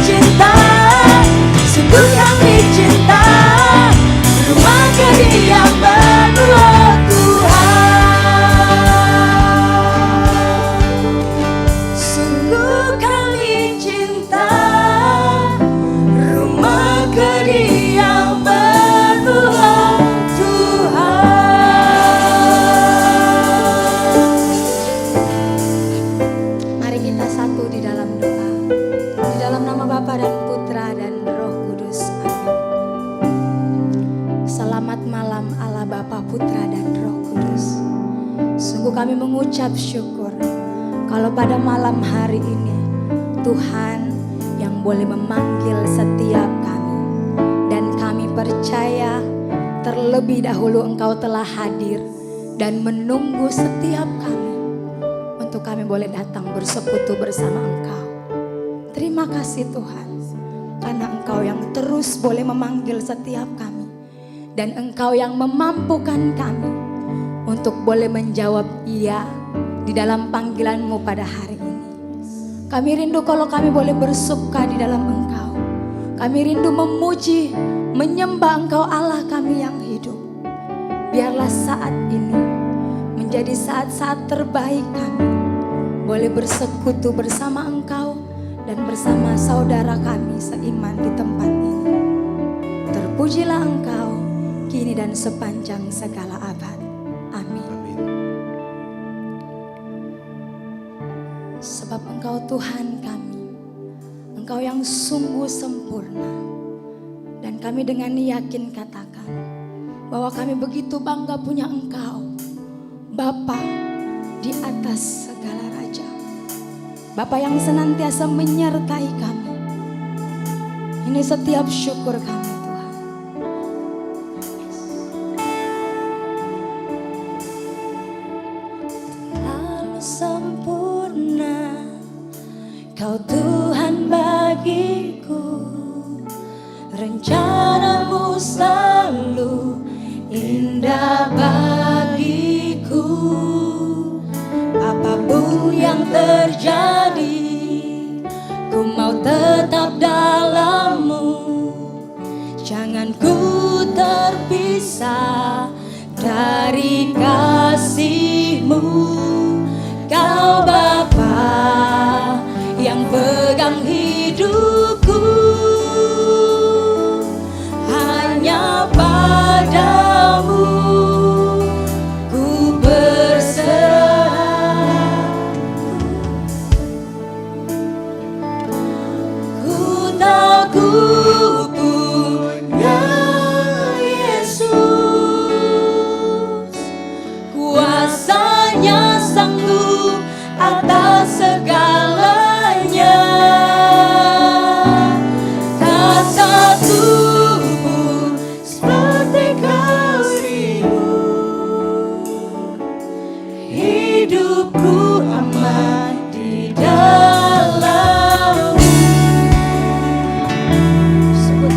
cinta, sungguh kami cinta rumah kediaman-Mu oh Tuhan. Sungguh kami cinta rumah kediaman-Mu oh Tuhan. Mari kita satu di dalam doa. Di dalam nama Bapa dan Putra dan Roh Kudus. Amin. Selamat malam Allah Bapa, Putra dan Roh Kudus. Sungguh kami mengucap syukur kalau pada malam hari ini Tuhan yang boleh memanggil setiap kami. Dan kami percaya terlebih dahulu Engkau telah hadir dan menunggu setiap kami untuk kami boleh datang bersekutu bersama Engkau. Terima kasih Tuhan, karena Engkau yang terus boleh memanggil setiap kami. Dan Engkau yang memampukan kami untuk boleh menjawab iya di dalam panggilan-Mu pada hari ini. Kami rindu kalau kami boleh bersuka di dalam Engkau. Kami rindu memuji, menyembah Engkau Allah kami yang hidup. Biarlah saat ini menjadi saat-saat terbaik kami boleh bersekutu bersama Engkau dan bersama saudara kami seiman di tempat ini. Terpujilah Engkau kini dan sepanjang segala abad. Amin. Sebab Engkau Tuhan kami, Engkau yang sungguh sempurna. Dan kami dengan yakin katakan bahwa kami begitu bangga punya Engkau, Bapa di atas segala raja. Bapa yang senantiasa menyertai kami. Ini setiap syukur kami Tuhan. Terlalu sempurna Kau Tuhan bagiku, rencana-Mu selalu indah bagiku. Apapun yang terjadi, ku mau tetap dalam-Mu. Jangan ku terpisah dari kasih-Mu. Kau Bapa yang pegang hidupku, hanya padamu ku berserah. Ku tahu ku punya Yesus, kuasa-Nya sanggup atas segalanya. Tak satu pun seperti kasih-Mu, hidupku aman di dalam-Mu. Sebut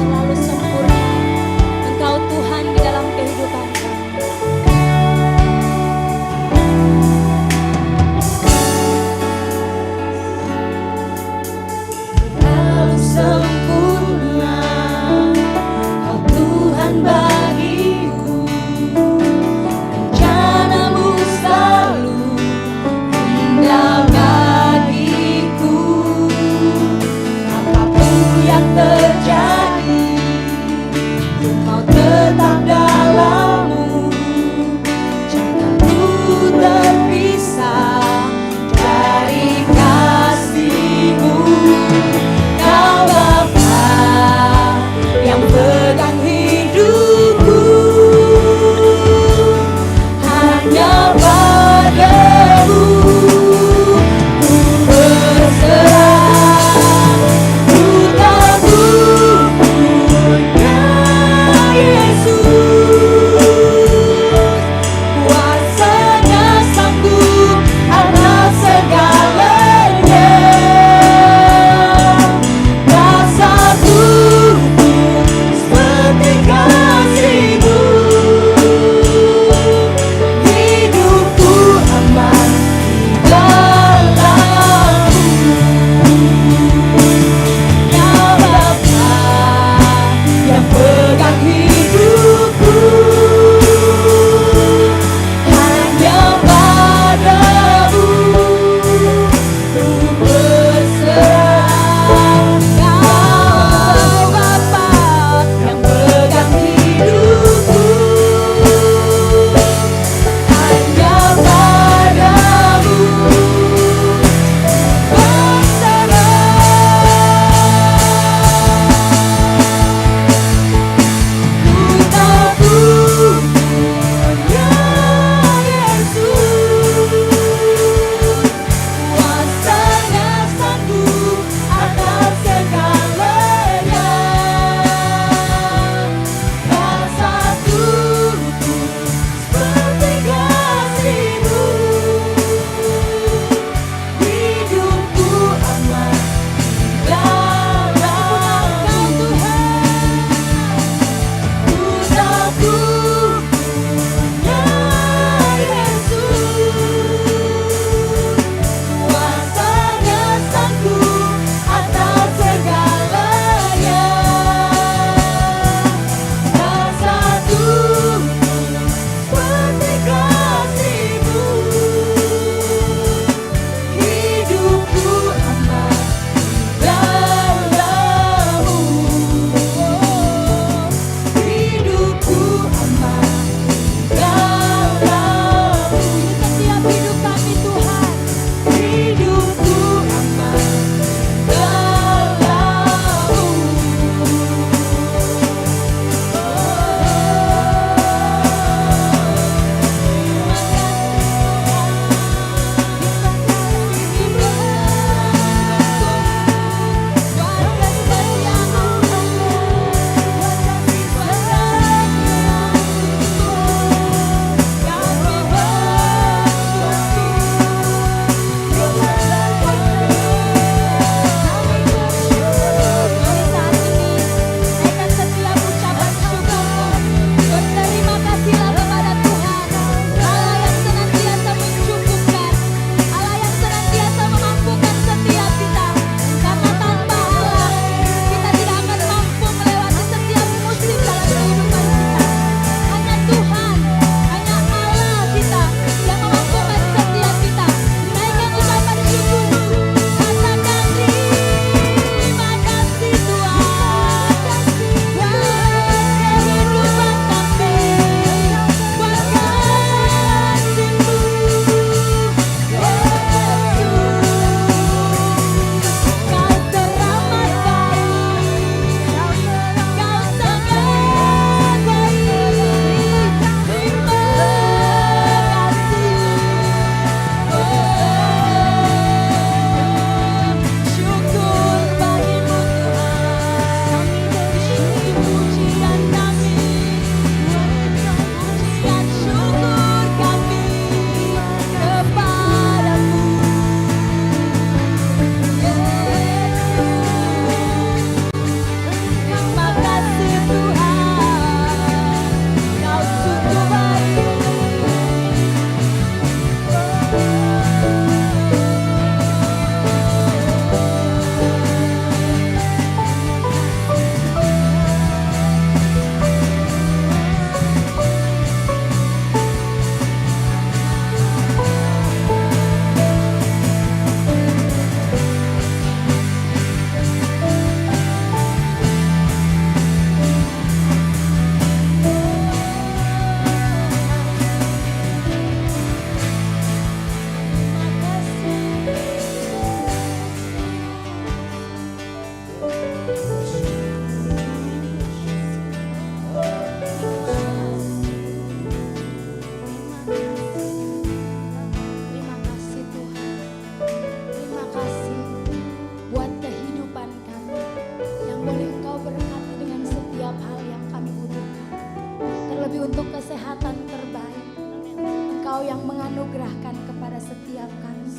yang menganugerahkan kepada setiap kami,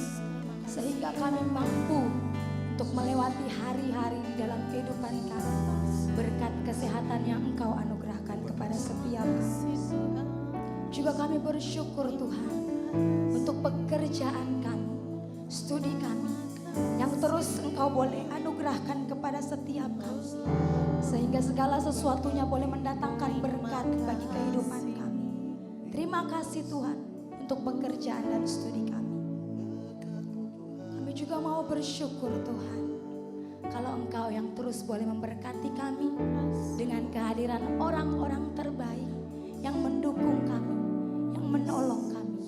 sehingga kami mampu untuk melewati hari-hari di dalam kehidupan kami berkat kesehatan yang Engkau anugerahkan kepada setiap kami. Juga kami bersyukur Tuhan untuk pekerjaan kami, studi kami yang terus Engkau boleh anugerahkan kepada setiap kami, sehingga segala sesuatunya boleh mendatangkan berkat bagi kehidupan kami. Terima kasih Tuhan untuk pekerjaan dan studi kami. Kami juga mau bersyukur Tuhan kalau Engkau yang terus boleh memberkati kami dengan kehadiran orang-orang terbaik yang mendukung kami, yang menolong kami,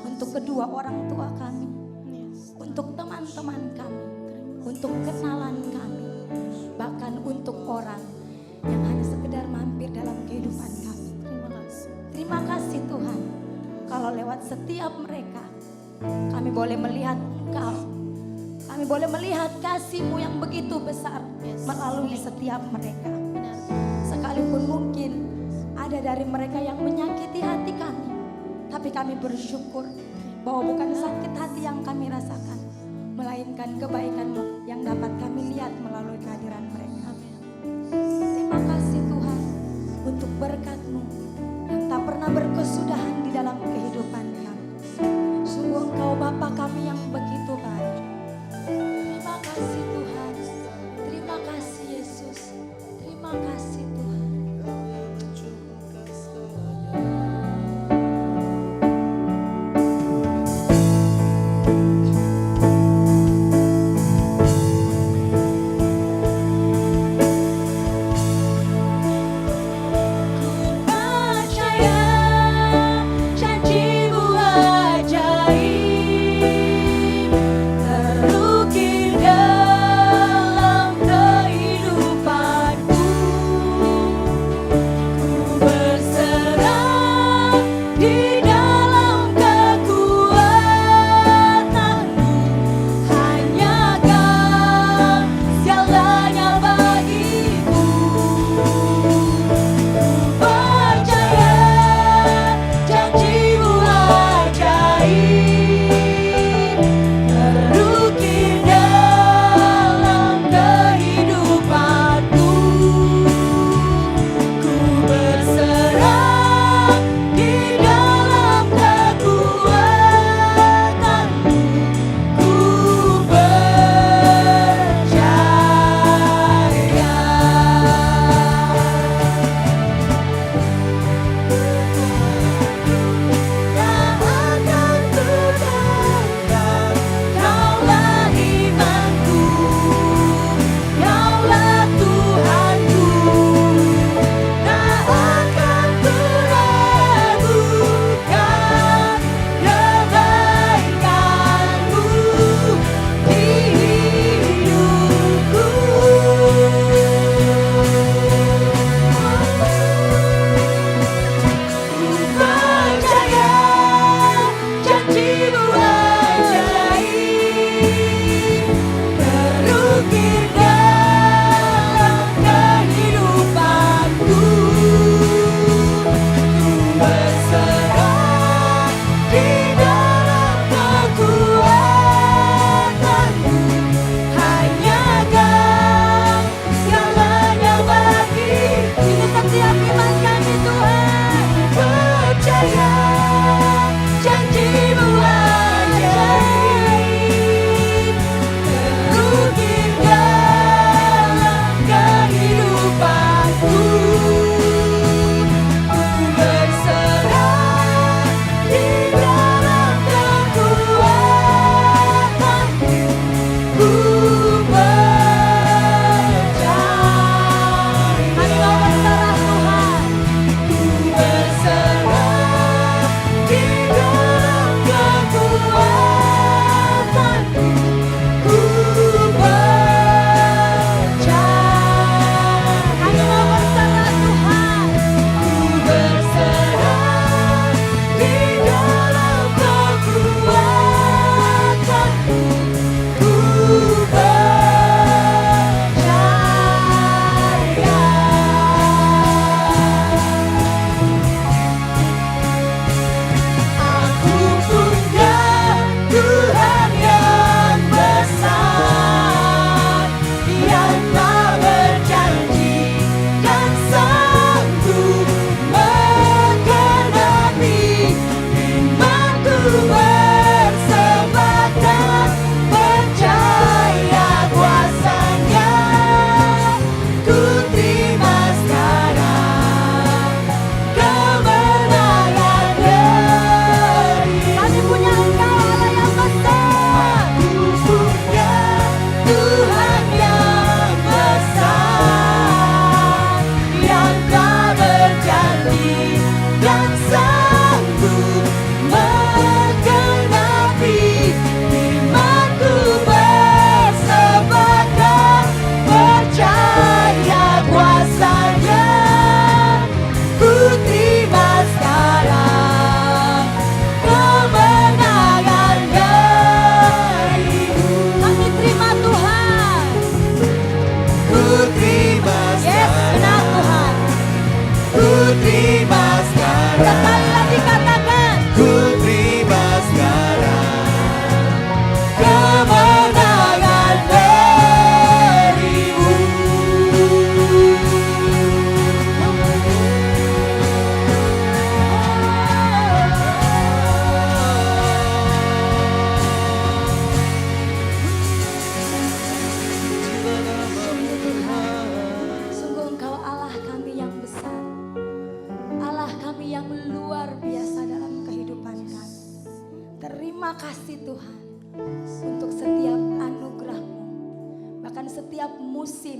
untuk kedua orang tua kami, untuk teman-teman kami, untuk kenalan kami, bahkan untuk orang yang hanya sekedar mampir dalam kehidupan kami. Terima kasih Tuhan, kalau lewat setiap mereka kami boleh melihat Engkau, kami boleh melihat kasih-Mu yang begitu besar melalui setiap mereka. Sekalipun mungkin ada dari mereka yang menyakiti hati kami, tapi kami bersyukur bahwa bukan sakit hati yang kami rasakan, melainkan kebaikan-Mu yang dapat kami lihat melalui kehadiran mereka. Terima kasih Tuhan untuk berkat-Mu yang tak pernah berkesudahan di dalam kehidupan kami. Sungguh Engkau Bapa kami yang begitu baik. Terima kasih Tuhan, terima kasih Yesus, terima kasih Tuhan.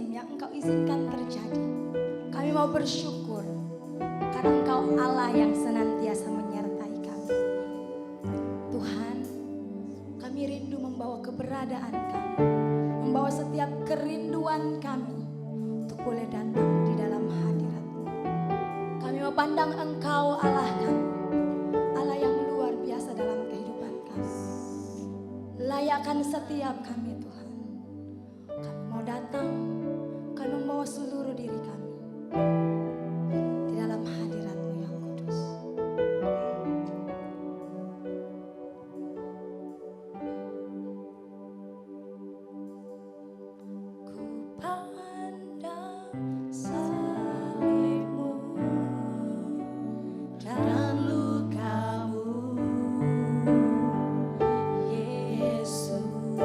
lazim yang Engkau izinkan terjadi. Kami mau bersyukur karena Engkau Allah yang senantiasa menyertai kami. Tuhan, kami rindu membawa keberadaan kami, membawa setiap kerinduan kami untuk boleh datang di dalam hadirat-Mu. Kami mau pandang Engkau Allah kami, Allah yang luar biasa dalam kehidupan kami. Layakkan setiap kami Tuhan. Kami mau datang, kami membawa seluruh diri kami di dalam hadirat-Mu yang kudus. Ku pandang salib-Mu dan luka-Mu, Yesus.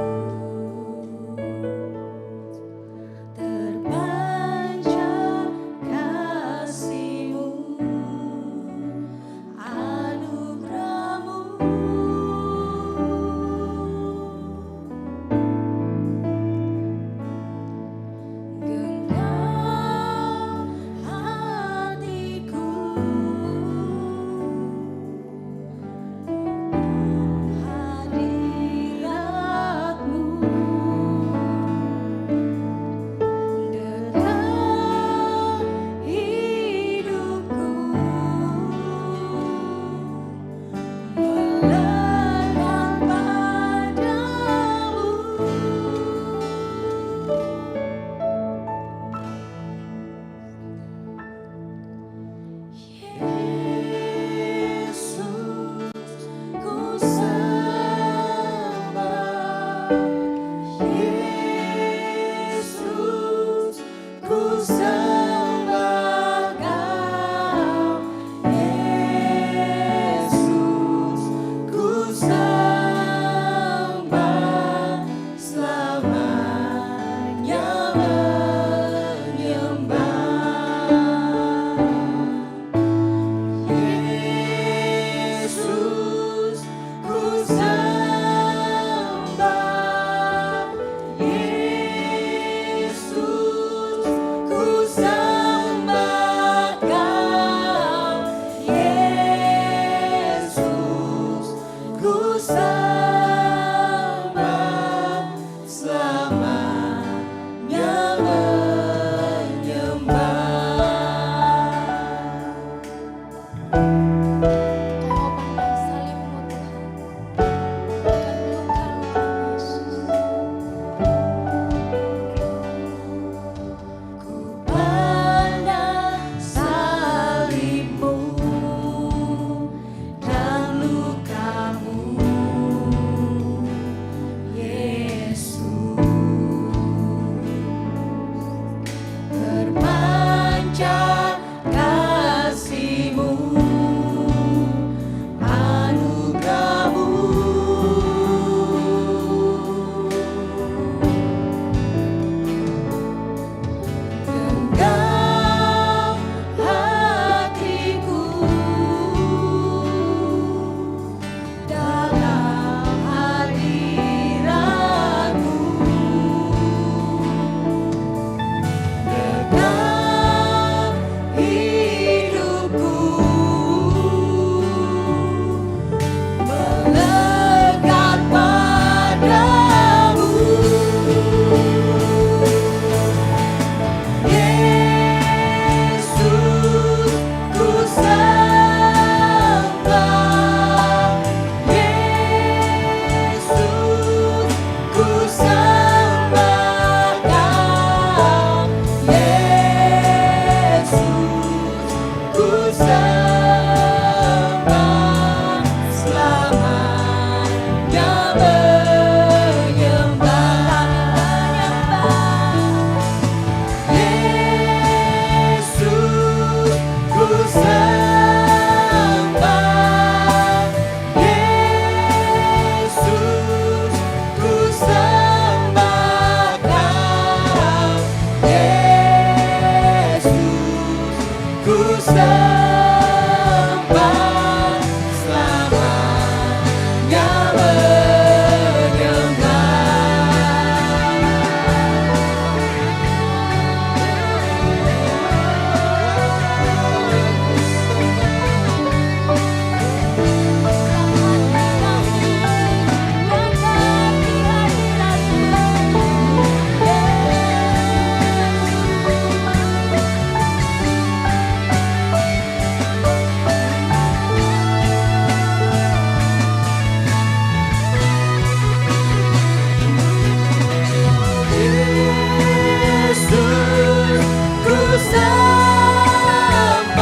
sembah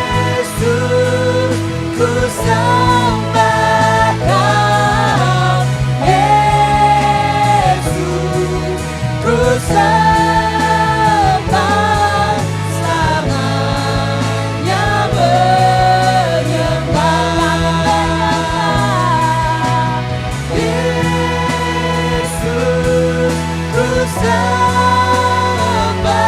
Yesus, ku sembah Kau Yesus, ku sembah selamanya menyembah Yesus, ku sembah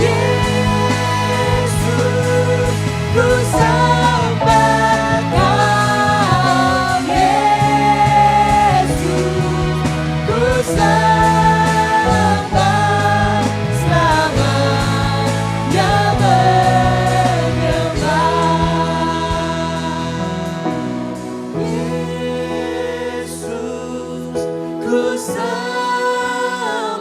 Yesus, ku sembah Kau Yesus, ku sembah selamanya menyembah Yesus, ku sembah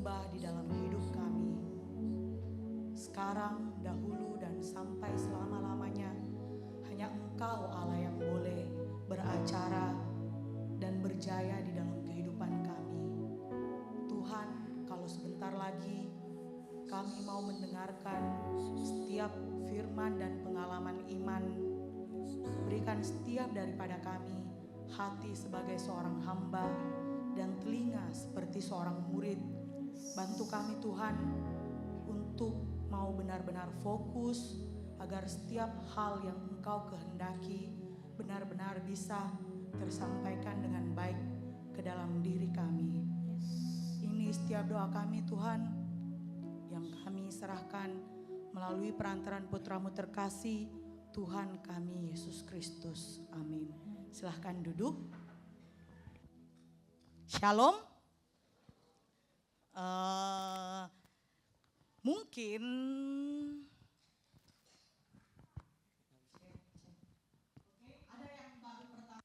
sembah di dalam hidup kami. Sekarang, dahulu, dan sampai selama-lamanya, hanya Engkau Allah yang boleh beracara dan berjaya di dalam kehidupan kami. Tuhan, kalau sebentar lagi kami mau mendengarkan setiap firman dan pengalaman iman, berikan setiap daripada kami hati sebagai seorang hamba dan telinga seperti seorang murid. Bantu kami Tuhan untuk mau benar-benar fokus agar setiap hal yang Engkau kehendaki benar-benar bisa tersampaikan dengan baik ke dalam diri kami. Ini setiap doa kami Tuhan yang kami serahkan melalui perantaran putra-Mu terkasih Tuhan kami Yesus Kristus. Amin. Silahkan duduk. Shalom. Mungkin ada yang baru pertama.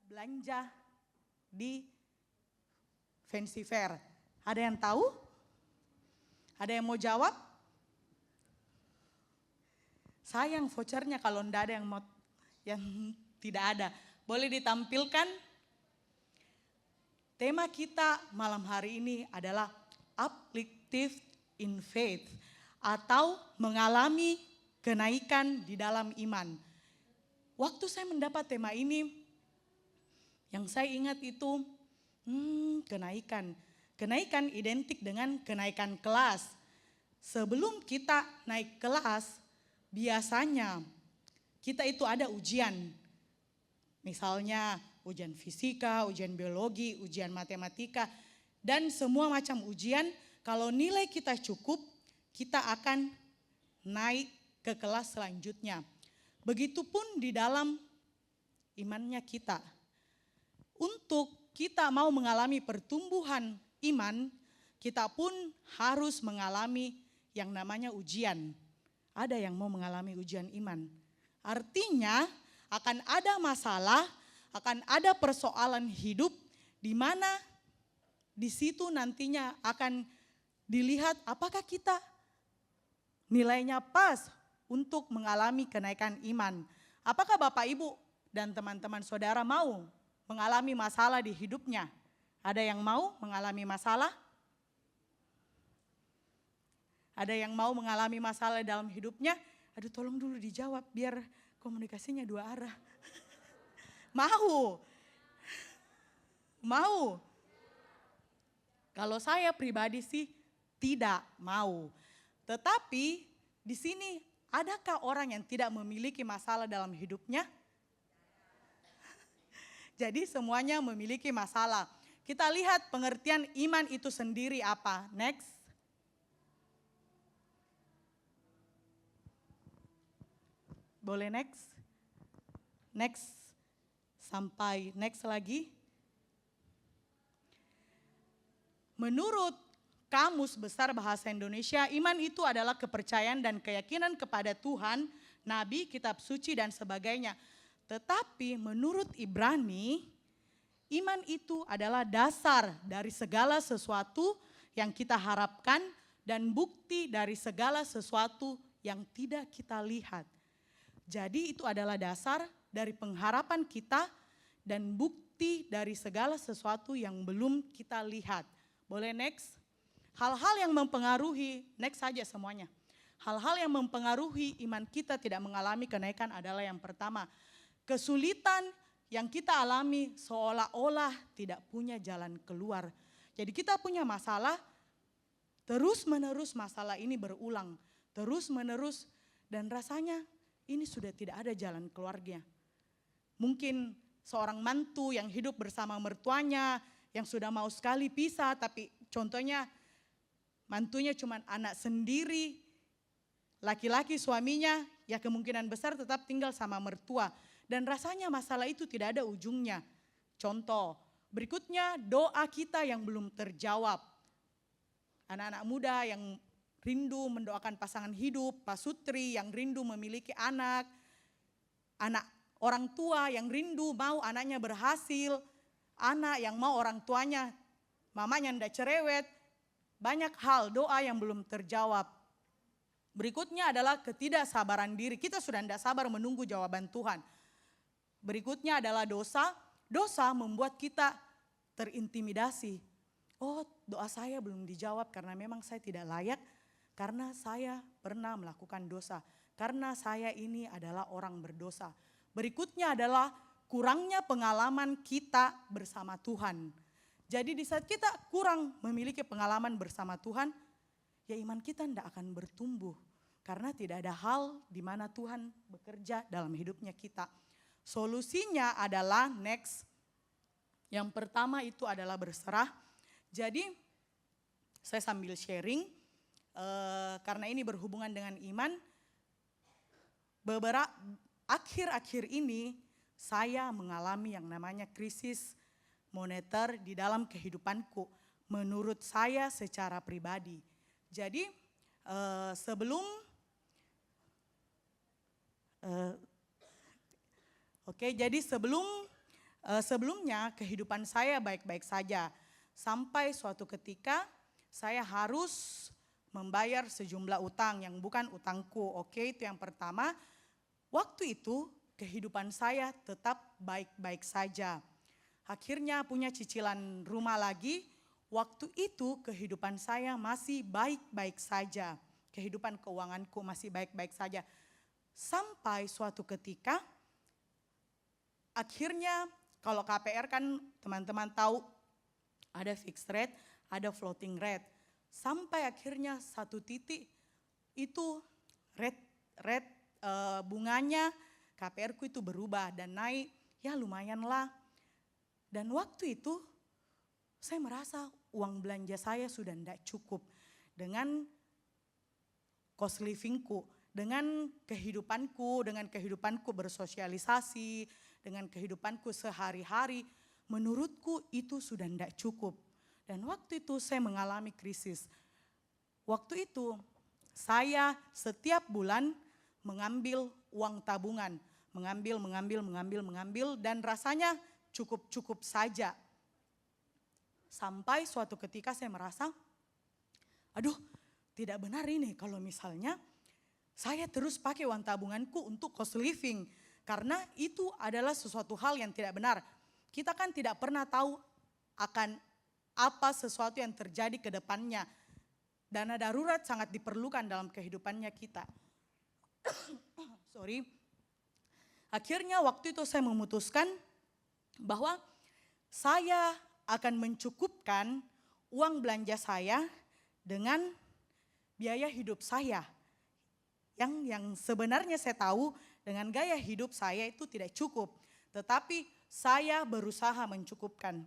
Belanja di Fancy Fair. Ada yang tahu? Ada yang mau jawab? Sayang vouchernya kalau enggak ada yang tidak ada. Boleh ditampilkan? Tema kita malam hari ini adalah uplifted in faith atau mengalami kenaikan di dalam iman. Waktu saya mendapat tema ini, yang saya ingat itu kenaikan. Kenaikan identik dengan kenaikan kelas. Sebelum kita naik kelas, biasanya kita itu ada ujian. Misalnya ujian fisika, ujian biologi, ujian matematika, dan semua macam ujian. Kalau nilai kita cukup, kita akan naik ke kelas selanjutnya. Begitupun di dalam imannya kita. Untuk kita mau mengalami pertumbuhan iman, kita pun harus mengalami yang namanya ujian. Ada yang mau mengalami ujian iman. Artinya akan ada masalah, akan ada persoalan hidup di mana di situ nantinya akan dilihat apakah kita nilainya pas untuk mengalami kenaikan iman. Apakah Bapak Ibu dan teman-teman saudara mau mengalami masalah di hidupnya? Ada yang mau mengalami masalah? Ada yang mau mengalami masalah dalam hidupnya? Aduh tolong dulu dijawab biar komunikasinya dua arah. Mau? Mau? Kalau saya pribadi sih tidak mau. Tetapi di sini adakah orang yang tidak memiliki masalah dalam hidupnya? Jadi semuanya memiliki masalah. Kita lihat pengertian iman itu sendiri apa. Next. Boleh next? Next. Sampai next lagi. Menurut Kamus Besar Bahasa Indonesia, iman itu adalah kepercayaan dan keyakinan kepada Tuhan, Nabi, kitab suci dan sebagainya. Tetapi menurut Ibrani, iman itu adalah dasar dari segala sesuatu yang kita harapkan dan bukti dari segala sesuatu yang tidak kita lihat. Jadi itu adalah dasar dari pengharapan kita dan bukti dari segala sesuatu yang belum kita lihat. Boleh next? Hal-hal yang mempengaruhi, next saja semuanya. Hal-hal yang mempengaruhi iman kita tidak mengalami kenaikan adalah yang pertama, kesulitan yang kita alami seolah-olah tidak punya jalan keluar. Jadi kita punya masalah, terus-menerus masalah ini berulang, terus-menerus, dan rasanya ini sudah tidak ada jalan keluarnya. Mungkin seorang mantu yang hidup bersama mertuanya, yang sudah mau sekali pisah, tapi contohnya mantunya cuma anak sendiri, laki-laki suaminya, ya kemungkinan besar tetap tinggal sama mertua. Dan rasanya masalah itu tidak ada ujungnya. Contoh, berikutnya doa kita yang belum terjawab. Anak-anak muda yang rindu mendoakan pasangan hidup, pasutri yang rindu memiliki anak orang tua yang rindu mau anaknya berhasil, anak yang mau orang tuanya, mamanya ndak cerewet, banyak hal doa yang belum terjawab. Berikutnya adalah ketidaksabaran diri, kita sudah ndak sabar menunggu jawaban Tuhan. Berikutnya adalah dosa, dosa membuat kita terintimidasi. Oh, doa saya belum dijawab karena memang saya tidak layak, karena saya pernah melakukan dosa, karena saya ini adalah orang berdosa. Berikutnya adalah kurangnya pengalaman kita bersama Tuhan. Jadi di saat kita kurang memiliki pengalaman bersama Tuhan, ya iman kita tidak akan bertumbuh. Karena tidak ada hal di mana Tuhan bekerja dalam hidupnya kita. Solusinya adalah next. Yang pertama itu adalah berserah. Jadi saya sambil sharing, karena ini berhubungan dengan iman. Beberapa akhir-akhir ini saya mengalami yang namanya krisis moneter di dalam kehidupanku. Menurut saya secara pribadi. Jadi sebelumnya kehidupan saya baik-baik saja. Sampai suatu ketika saya harus membayar sejumlah utang yang bukan utangku. Oke, itu yang pertama. Waktu itu kehidupan saya tetap baik-baik saja. Akhirnya punya cicilan rumah lagi. Waktu itu kehidupan saya masih baik-baik saja. Kehidupan keuanganku masih baik-baik saja. Sampai suatu ketika akhirnya kalau KPR kan teman-teman tahu ada fixed rate, ada floating rate. Sampai akhirnya satu titik itu rate bunganya KPR ku itu berubah dan naik, ya lumayan lah. Dan waktu itu saya merasa uang belanja saya sudah tidak cukup dengan cost livingku, dengan kehidupanku bersosialisasi, dengan kehidupanku sehari-hari, menurutku itu sudah tidak cukup. Dan waktu itu saya mengalami krisis. Waktu itu saya setiap bulan mengambil uang tabungan, mengambil dan rasanya cukup saja. Sampai suatu ketika saya merasa, aduh tidak benar ini kalau misalnya saya terus pakai uang tabunganku untuk cost living. Karena itu adalah sesuatu hal yang tidak benar. Kita kan tidak pernah tahu akan apa sesuatu yang terjadi ke depannya. Dana darurat sangat diperlukan dalam kehidupannya kita. Akhirnya waktu itu saya memutuskan bahwa saya akan mencukupkan uang belanja saya dengan biaya hidup saya. Yang sebenarnya saya tahu dengan gaya hidup saya itu tidak cukup. Tetapi saya berusaha mencukupkan.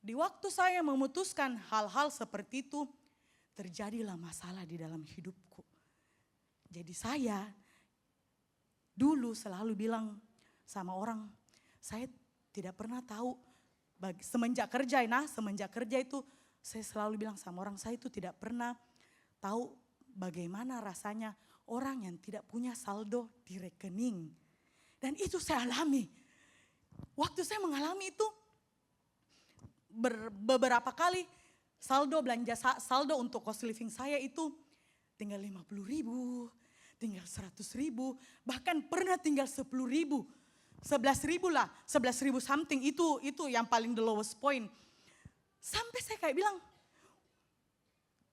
Di waktu saya memutuskan hal-hal seperti itu, terjadilah masalah di dalam hidupku. Jadi saya dulu selalu bilang sama orang, saya tidak pernah tahu semenjak kerja itu saya selalu bilang sama orang, saya itu tidak pernah tahu bagaimana rasanya orang yang tidak punya saldo di rekening. Dan itu saya alami. Waktu saya mengalami itu beberapa kali saldo untuk cost living saya itu tinggal 50.000, tinggal 100.000, bahkan pernah tinggal 10.000, 11.000 lah, 11.000 something itu yang paling the lowest point. Sampai saya kayak bilang,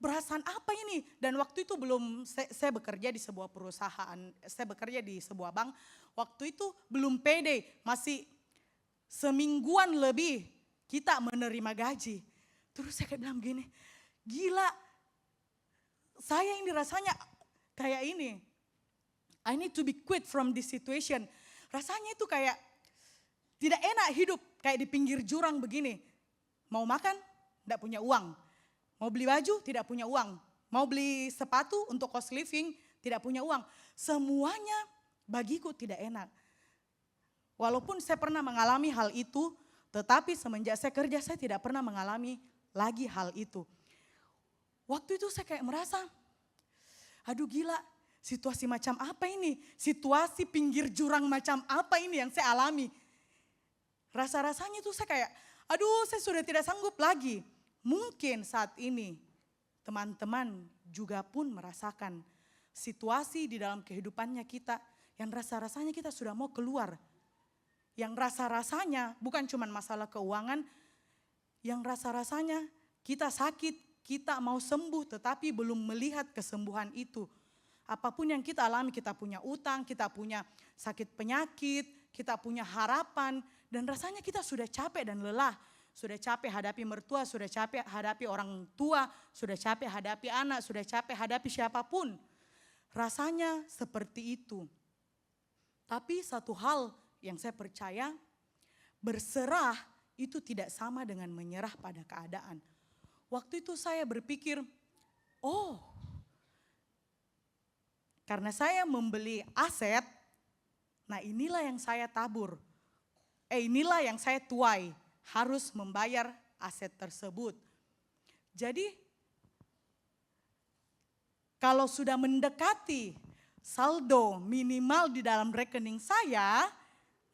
perasaan apa ini? Dan waktu itu belum, saya bekerja di sebuah perusahaan, saya bekerja di sebuah bank. Waktu itu belum pede, masih semingguan lebih kita menerima gaji. Terus saya kayak bilang gini, gila, saya ini rasanya kayak ini. I need to be quit from this situation. Rasanya itu kayak tidak enak hidup kayak di pinggir jurang begini. Mau makan, tidak punya uang. Mau beli baju, tidak punya uang. Mau beli sepatu untuk cost living, tidak punya uang. Semuanya bagiku tidak enak. Walaupun saya pernah mengalami hal itu, tetapi semenjak saya kerja saya tidak pernah mengalami lagi hal itu. Waktu itu saya kayak merasa, aduh gila, situasi macam apa ini? Situasi pinggir jurang macam apa ini yang saya alami? Rasa-rasanya itu saya kayak, aduh saya sudah tidak sanggup lagi. Mungkin saat ini teman-teman juga pun merasakan situasi di dalam kehidupannya kita yang rasa-rasanya kita sudah mau keluar. Yang rasa-rasanya bukan cuma masalah keuangan, yang rasa-rasanya kita sakit, kita mau sembuh tetapi belum melihat kesembuhan itu. Apapun yang kita alami, kita punya utang, kita punya sakit penyakit, kita punya harapan dan rasanya kita sudah capek dan lelah. Sudah capek hadapi mertua, sudah capek hadapi orang tua, sudah capek hadapi anak, sudah capek hadapi siapapun. Rasanya seperti itu. Tapi satu hal yang saya percaya, berserah itu tidak sama dengan menyerah pada keadaan. Waktu itu saya berpikir, oh karena saya membeli aset, nah inilah yang saya tabur. Inilah yang saya tuai. Harus membayar aset tersebut. Jadi kalau sudah mendekati saldo minimal di dalam rekening saya,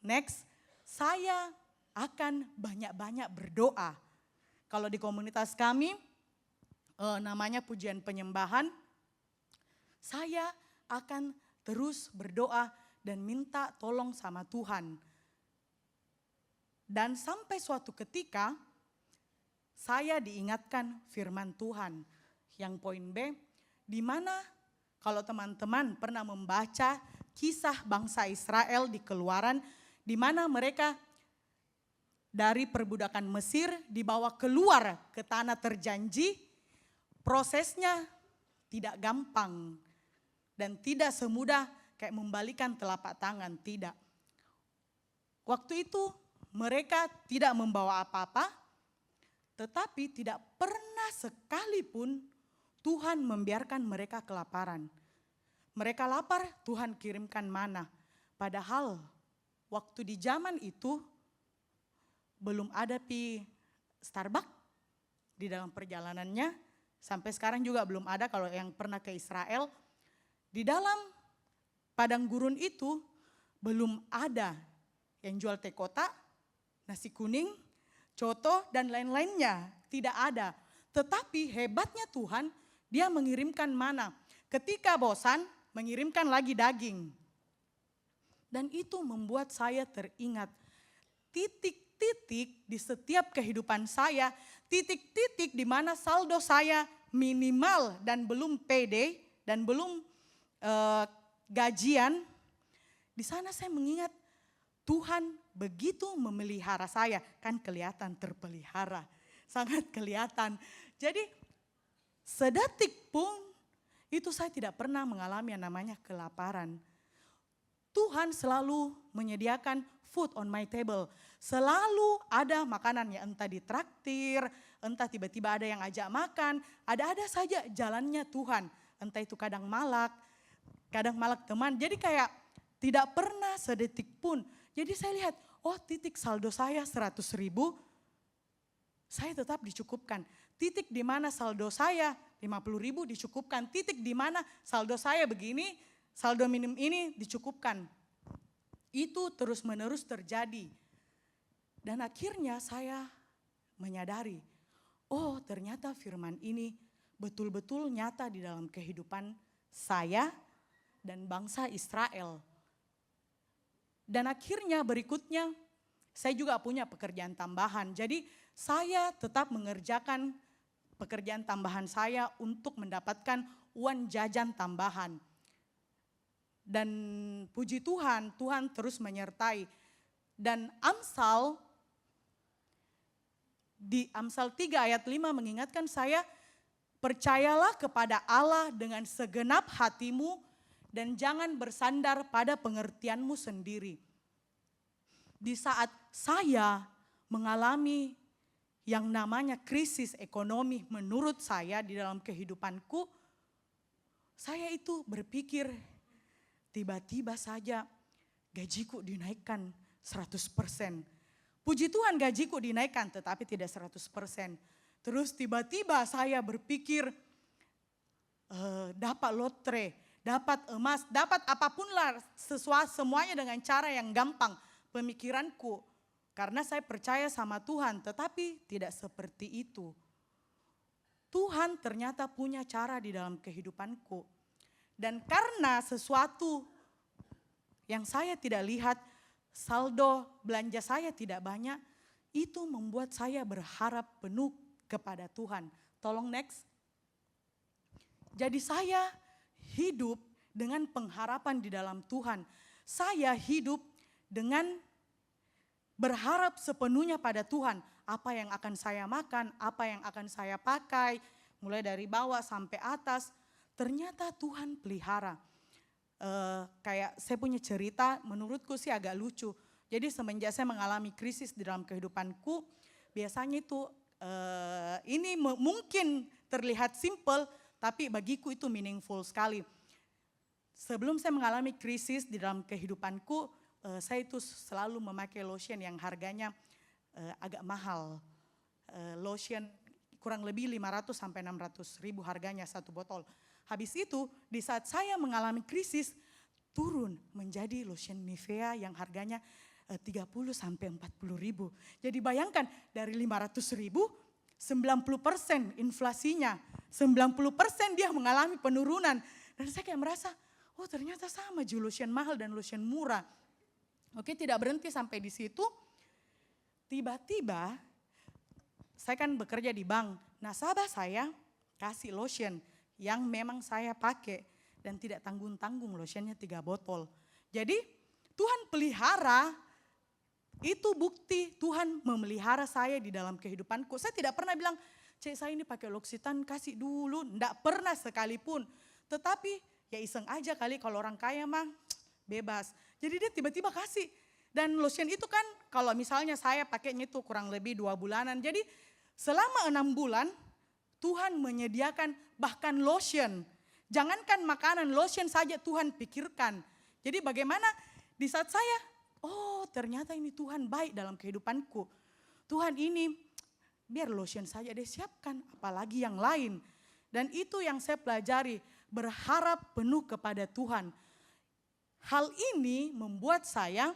next saya akan banyak-banyak berdoa. Kalau di komunitas kami namanya pujian penyembahan, saya akan terus berdoa dan minta tolong sama Tuhan. Dan sampai suatu ketika saya diingatkan firman Tuhan yang poin B, di mana kalau teman-teman pernah membaca kisah bangsa Israel di Keluaran, di mana mereka dari perbudakan Mesir dibawa keluar ke tanah terjanji, prosesnya tidak gampang dan tidak semudah kayak membalikan telapak tangan, tidak. Waktu itu mereka tidak membawa apa-apa, tetapi tidak pernah sekalipun Tuhan membiarkan mereka kelaparan. Mereka lapar, Tuhan kirimkan mana. Padahal waktu di zaman itu belum ada Starbucks di dalam perjalanannya. Sampai sekarang juga belum ada kalau yang pernah ke Israel. Di dalam padang gurun itu belum ada yang jual teh kotak, nasi kuning, coto dan lain-lainnya, tidak ada. Tetapi hebatnya Tuhan, Dia mengirimkan mana. Ketika bosan, mengirimkan lagi daging. Dan itu membuat saya teringat titik-titik di setiap kehidupan saya, titik-titik di mana saldo saya minimal dan belum pede dan belum gajian. Di sana saya mengingat Tuhan begitu memelihara saya, kan kelihatan terpelihara, sangat kelihatan. Jadi sedetik pun itu saya tidak pernah mengalami yang namanya kelaparan. Tuhan selalu menyediakan food on my table. Selalu ada makanan ya, entah ditraktir, entah tiba-tiba ada yang ajak makan, ada-ada saja jalannya Tuhan. Entah itu kadang malak teman. Jadi kayak Tidak pernah sedetik pun. Jadi saya lihat, oh titik saldo saya 100.000, saya tetap dicukupkan. Titik di mana saldo saya 50.000 dicukupkan. Titik di mana saldo saya begini, saldo minim ini dicukupkan. Itu terus menerus terjadi. Dan akhirnya saya menyadari, oh ternyata firman ini betul-betul nyata di dalam kehidupan saya dan bangsa Israel. Dan akhirnya berikutnya saya juga punya pekerjaan tambahan. Jadi saya tetap mengerjakan pekerjaan tambahan saya untuk mendapatkan uang jajan tambahan. Dan puji Tuhan, Tuhan terus menyertai. Dan di Amsal 3 ayat 5 mengingatkan saya, percayalah kepada Allah dengan segenap hatimu dan jangan bersandar pada pengertianmu sendiri. Di saat saya mengalami yang namanya krisis ekonomi menurut saya di dalam kehidupanku, saya itu berpikir tiba-tiba saja gajiku dinaikkan 100%. Puji Tuhan gajiku dinaikkan tetapi tidak 100%. Terus tiba-tiba saya berpikir dapat lotre, dapat emas, dapat apapun lah semuanya dengan cara yang gampang pemikiranku. Karena saya percaya sama Tuhan tetapi tidak seperti itu. Tuhan ternyata punya cara di dalam kehidupanku. Dan karena sesuatu yang saya tidak lihat, saldo belanja saya tidak banyak, itu membuat saya berharap penuh kepada Tuhan. Tolong next. Jadi saya hidup dengan pengharapan di dalam Tuhan. Saya hidup dengan berharap sepenuhnya pada Tuhan. Apa yang akan saya makan, apa yang akan saya pakai, mulai dari bawah sampai atas. Ternyata Tuhan pelihara. Kayak saya punya cerita, menurutku sih agak lucu. Jadi semenjak saya mengalami krisis di dalam kehidupanku, biasanya itu ini mungkin terlihat simple, tapi bagiku itu meaningful sekali. Sebelum saya mengalami krisis di dalam kehidupanku, saya itu selalu memakai lotion yang harganya agak mahal. Lotion kurang lebih 500 sampai 600 ribu harganya satu botol. Habis itu di saat saya mengalami krisis turun menjadi lotion Nivea yang harganya 30 sampai 40 ribu. Jadi bayangkan dari 500 ribu 90% inflasinya. 90% dia mengalami penurunan. Dan saya kayak merasa oh ternyata sama lotion mahal dan lotion murah. Oke, tidak berhenti sampai di situ. Tiba-tiba saya kan bekerja di bank. Nasabah saya kasih lotion yang memang saya pakai dan tidak tanggung-tanggung lotionnya 3 botol. Jadi Tuhan pelihara, itu bukti Tuhan memelihara saya di dalam kehidupanku. Saya tidak pernah bilang, cek saya ini pakai L'Occitane kasih dulu, enggak pernah sekalipun. Tetapi ya iseng aja kali kalau orang kaya mah bebas. Jadi dia tiba-tiba kasih. Dan lotion itu kan kalau misalnya saya pakainya itu kurang lebih 2 bulanan. Jadi selama 6 bulan Tuhan menyediakan bahkan lotion. Jangankan makanan, lotion saja Tuhan pikirkan. Jadi bagaimana di saat saya, oh ternyata ini Tuhan baik dalam kehidupanku. Tuhan ini biar lotion saja dia siapkan, apalagi yang lain. Dan itu yang saya pelajari, berharap penuh kepada Tuhan. Hal ini membuat saya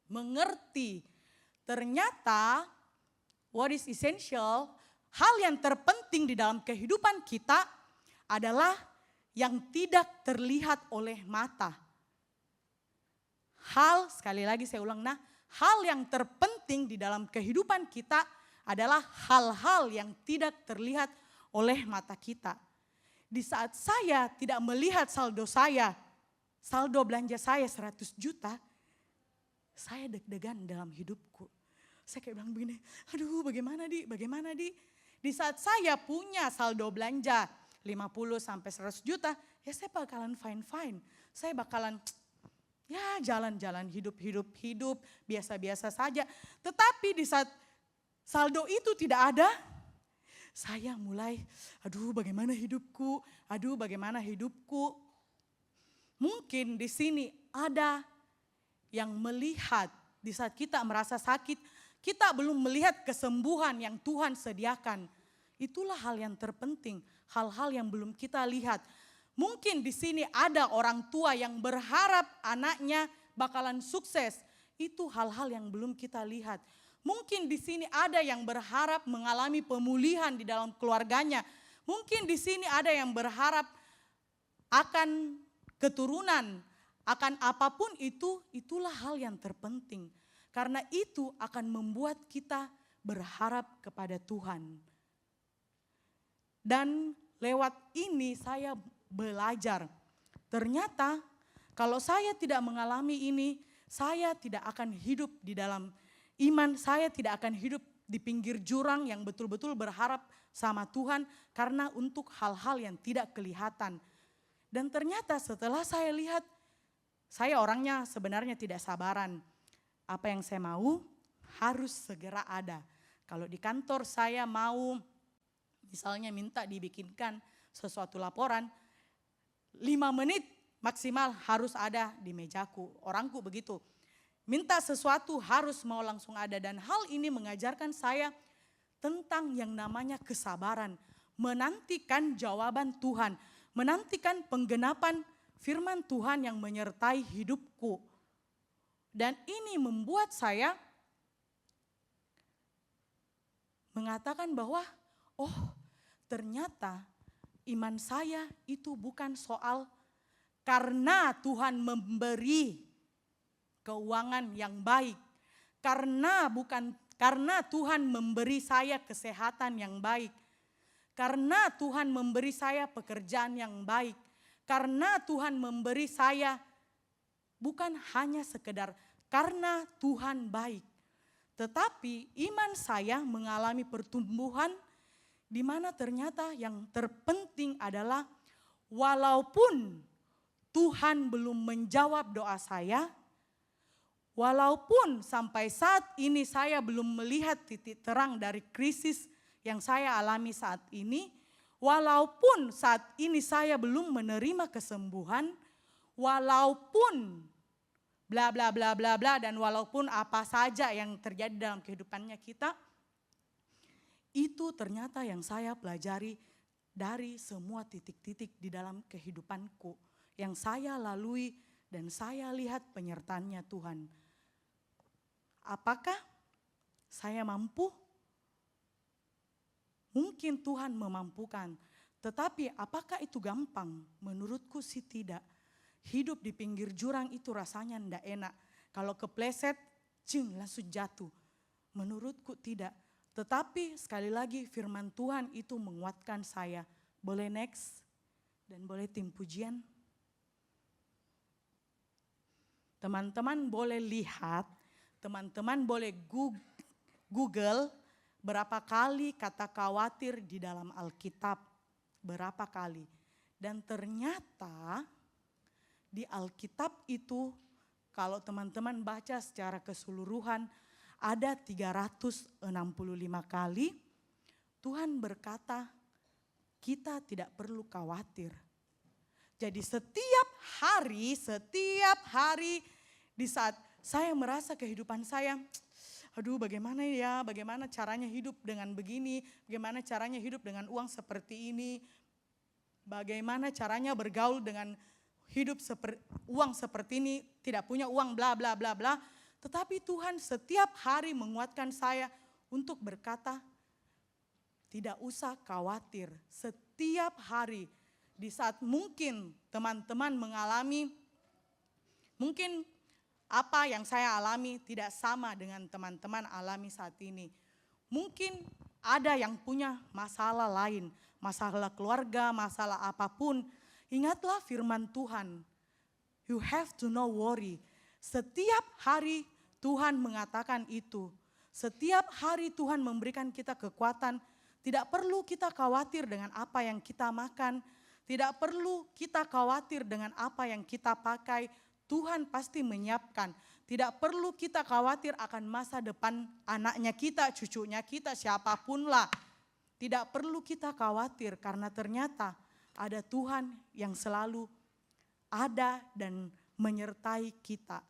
mengerti ternyata what is essential, hal yang terpenting di dalam kehidupan kita adalah yang tidak terlihat oleh mata. Sekali lagi saya ulang, hal yang terpenting di dalam kehidupan kita adalah hal-hal yang tidak terlihat oleh mata kita. Di saat saya tidak melihat saldo belanja saya 100 juta, saya deg-degan dalam hidupku. Saya kayak bilang begini, aduh bagaimana di. Di saat saya punya saldo belanja 50 sampai 100 juta, ya saya bakalan fine. Saya bakalan ya jalan-jalan hidup biasa-biasa saja. Tetapi di saat saldo itu tidak ada, saya mulai aduh bagaimana hidupku. Mungkin di sini ada yang melihat di saat kita merasa sakit, kita belum melihat kesembuhan yang Tuhan sediakan. Itulah hal yang terpenting, hal-hal yang belum kita lihat. Mungkin di sini ada orang tua yang berharap anaknya bakalan sukses. Itu hal-hal yang belum kita lihat. Mungkin di sini ada yang berharap mengalami pemulihan di dalam keluarganya. Mungkin di sini ada yang berharap akan keturunan, akan apapun itu, itulah hal yang terpenting. Karena itu akan membuat kita berharap kepada Tuhan. Dan lewat ini saya belajar. Ternyata kalau saya tidak mengalami ini, saya tidak akan hidup di dalam iman, saya tidak akan hidup di pinggir jurang yang betul-betul berharap sama Tuhan karena untuk hal-hal yang tidak kelihatan. Dan ternyata setelah saya lihat, saya orangnya sebenarnya tidak sabaran. Apa yang saya mau harus segera ada. Kalau di kantor saya mau misalnya minta dibikinkan sesuatu laporan, 5 menit maksimal harus ada di mejaku. Orangku begitu. Minta sesuatu harus mau langsung ada. Dan hal ini mengajarkan saya tentang yang namanya kesabaran. Menantikan jawaban Tuhan. Menantikan penggenapan firman Tuhan yang menyertai hidupku. Dan ini membuat saya mengatakan bahwa ternyata iman saya itu bukan soal karena Tuhan memberi keuangan yang baik. Karena Tuhan memberi saya kesehatan yang baik. Karena Tuhan memberi saya pekerjaan yang baik. Karena Tuhan memberi saya bukan hanya sekedar karena Tuhan baik. Tetapi iman saya mengalami pertumbuhan di mana ternyata yang terpenting adalah walaupun Tuhan belum menjawab doa saya, walaupun sampai saat ini saya belum melihat titik terang dari krisis yang saya alami saat ini, walaupun saat ini saya belum menerima kesembuhan, walaupun bla bla bla bla bla dan walaupun apa saja yang terjadi dalam kehidupannya kita, itu ternyata yang saya pelajari dari semua titik-titik di dalam kehidupanku yang saya lalui dan saya lihat penyertaannya Tuhan. Apakah saya mampu? Mungkin Tuhan memampukan, tetapi apakah itu gampang? Menurutku sih tidak. Hidup di pinggir jurang itu rasanya tidak enak. Kalau kepleset, langsung jatuh. Menurutku tidak. Tetapi sekali lagi firman Tuhan itu menguatkan saya. Boleh next dan boleh tim pujian. Teman-teman boleh lihat, teman-teman boleh Google berapa kali kata khawatir di dalam Alkitab. Berapa kali. Dan ternyata di Alkitab itu kalau teman-teman baca secara keseluruhan ada 365 kali Tuhan berkata kita tidak perlu khawatir. Jadi setiap hari di saat saya merasa kehidupan saya, aduh bagaimana caranya hidup dengan begini, bagaimana caranya hidup dengan uang seperti ini, bagaimana caranya bergaul dengan hidup uang seperti ini, tidak punya uang bla bla bla bla. Tetapi Tuhan setiap hari menguatkan saya untuk berkata, tidak usah khawatir. Setiap hari di saat mungkin teman-teman mengalami, mungkin apa yang saya alami tidak sama dengan teman-teman alami saat ini. Mungkin ada yang punya masalah lain, masalah keluarga, masalah apapun. Ingatlah firman Tuhan, you have to know worry. Setiap hari Tuhan mengatakan itu. Setiap hari Tuhan memberikan kita kekuatan. Tidak perlu kita khawatir dengan apa yang kita makan. Tidak perlu kita khawatir dengan apa yang kita pakai. Tuhan pasti menyiapkan. Tidak perlu kita khawatir akan masa depan anaknya kita, cucunya kita, siapapun lah. Tidak perlu kita khawatir karena ternyata ada Tuhan yang selalu ada dan menyertai kita.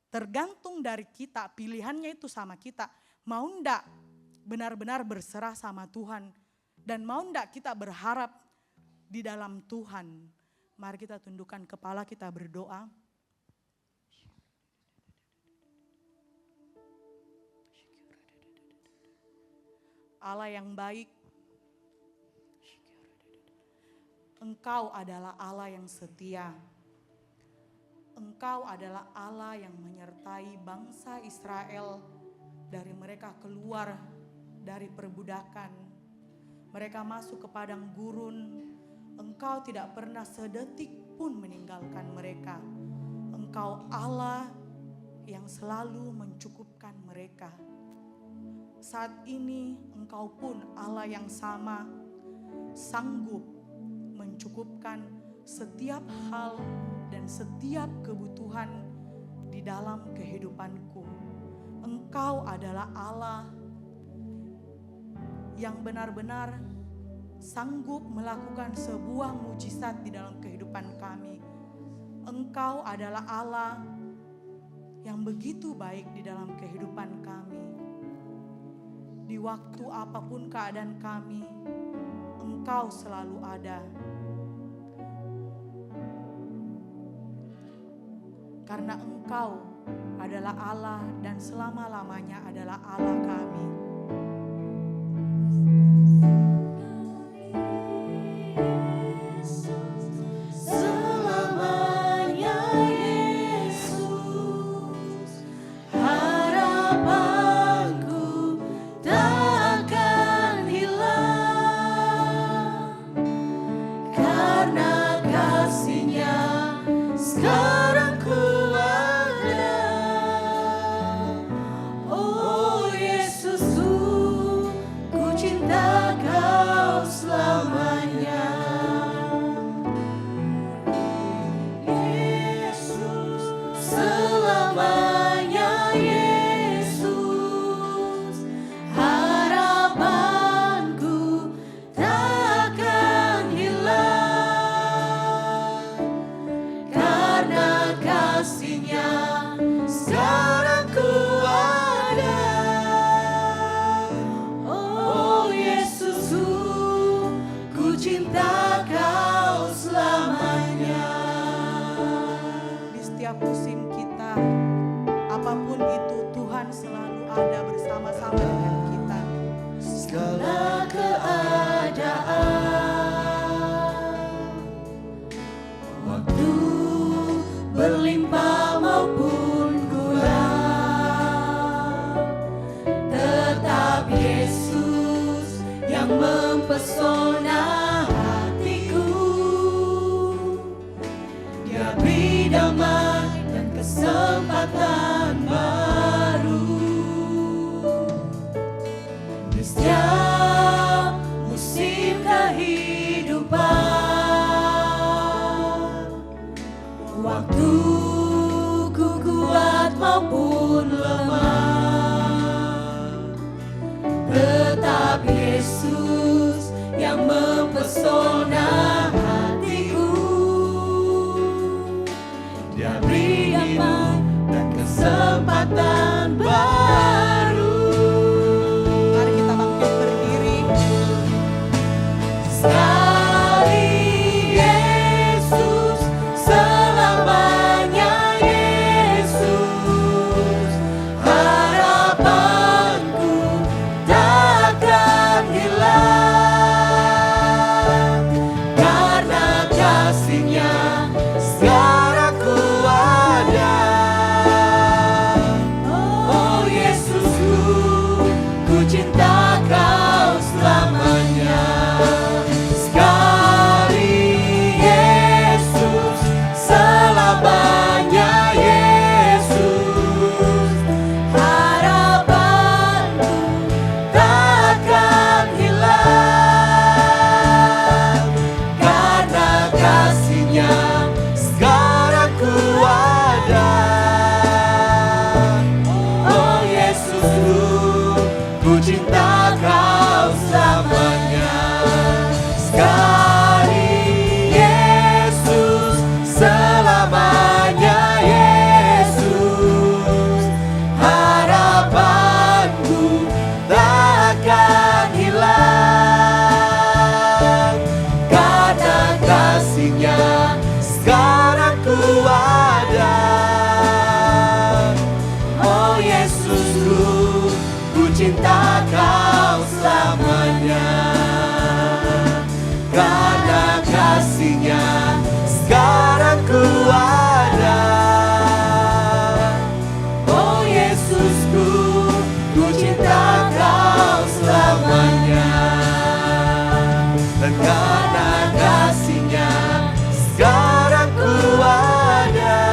Tergantung dari kita, pilihannya itu sama kita. Mau ndak benar-benar berserah sama Tuhan. Dan mau ndak kita berharap di dalam Tuhan. Mari kita tundukkan kepala, kita berdoa. Allah yang baik, Engkau adalah Allah yang setia. Engkau adalah Allah yang menyertai bangsa Israel dari mereka keluar dari perbudakan. Mereka masuk ke padang gurun. Engkau tidak pernah sedetik pun meninggalkan mereka. Engkau Allah yang selalu mencukupkan mereka. Saat ini Engkau pun Allah yang sama, sanggup mencukupkan setiap hal dan setiap kebutuhan di dalam kehidupanku. Engkau adalah Allah yang benar-benar sanggup melakukan sebuah mujizat di dalam kehidupan kami. Engkau adalah Allah yang begitu baik di dalam kehidupan kami. Di waktu apapun keadaan kami, Engkau selalu ada. Karena Engkau adalah Allah dan selama-lamanya adalah Allah kami. Musim kita, apapun itu, Tuhan selalu ada bersama-sama dengan kita. Segala keadaan, waktu berlimpah maupun kurang, cinta Kau selamanya. Karena kasih-Nya sekarang ku ada. Oh Yesusku, ku cinta Kau selamanya. Dan karena kasih-Nya sekarang ku ada.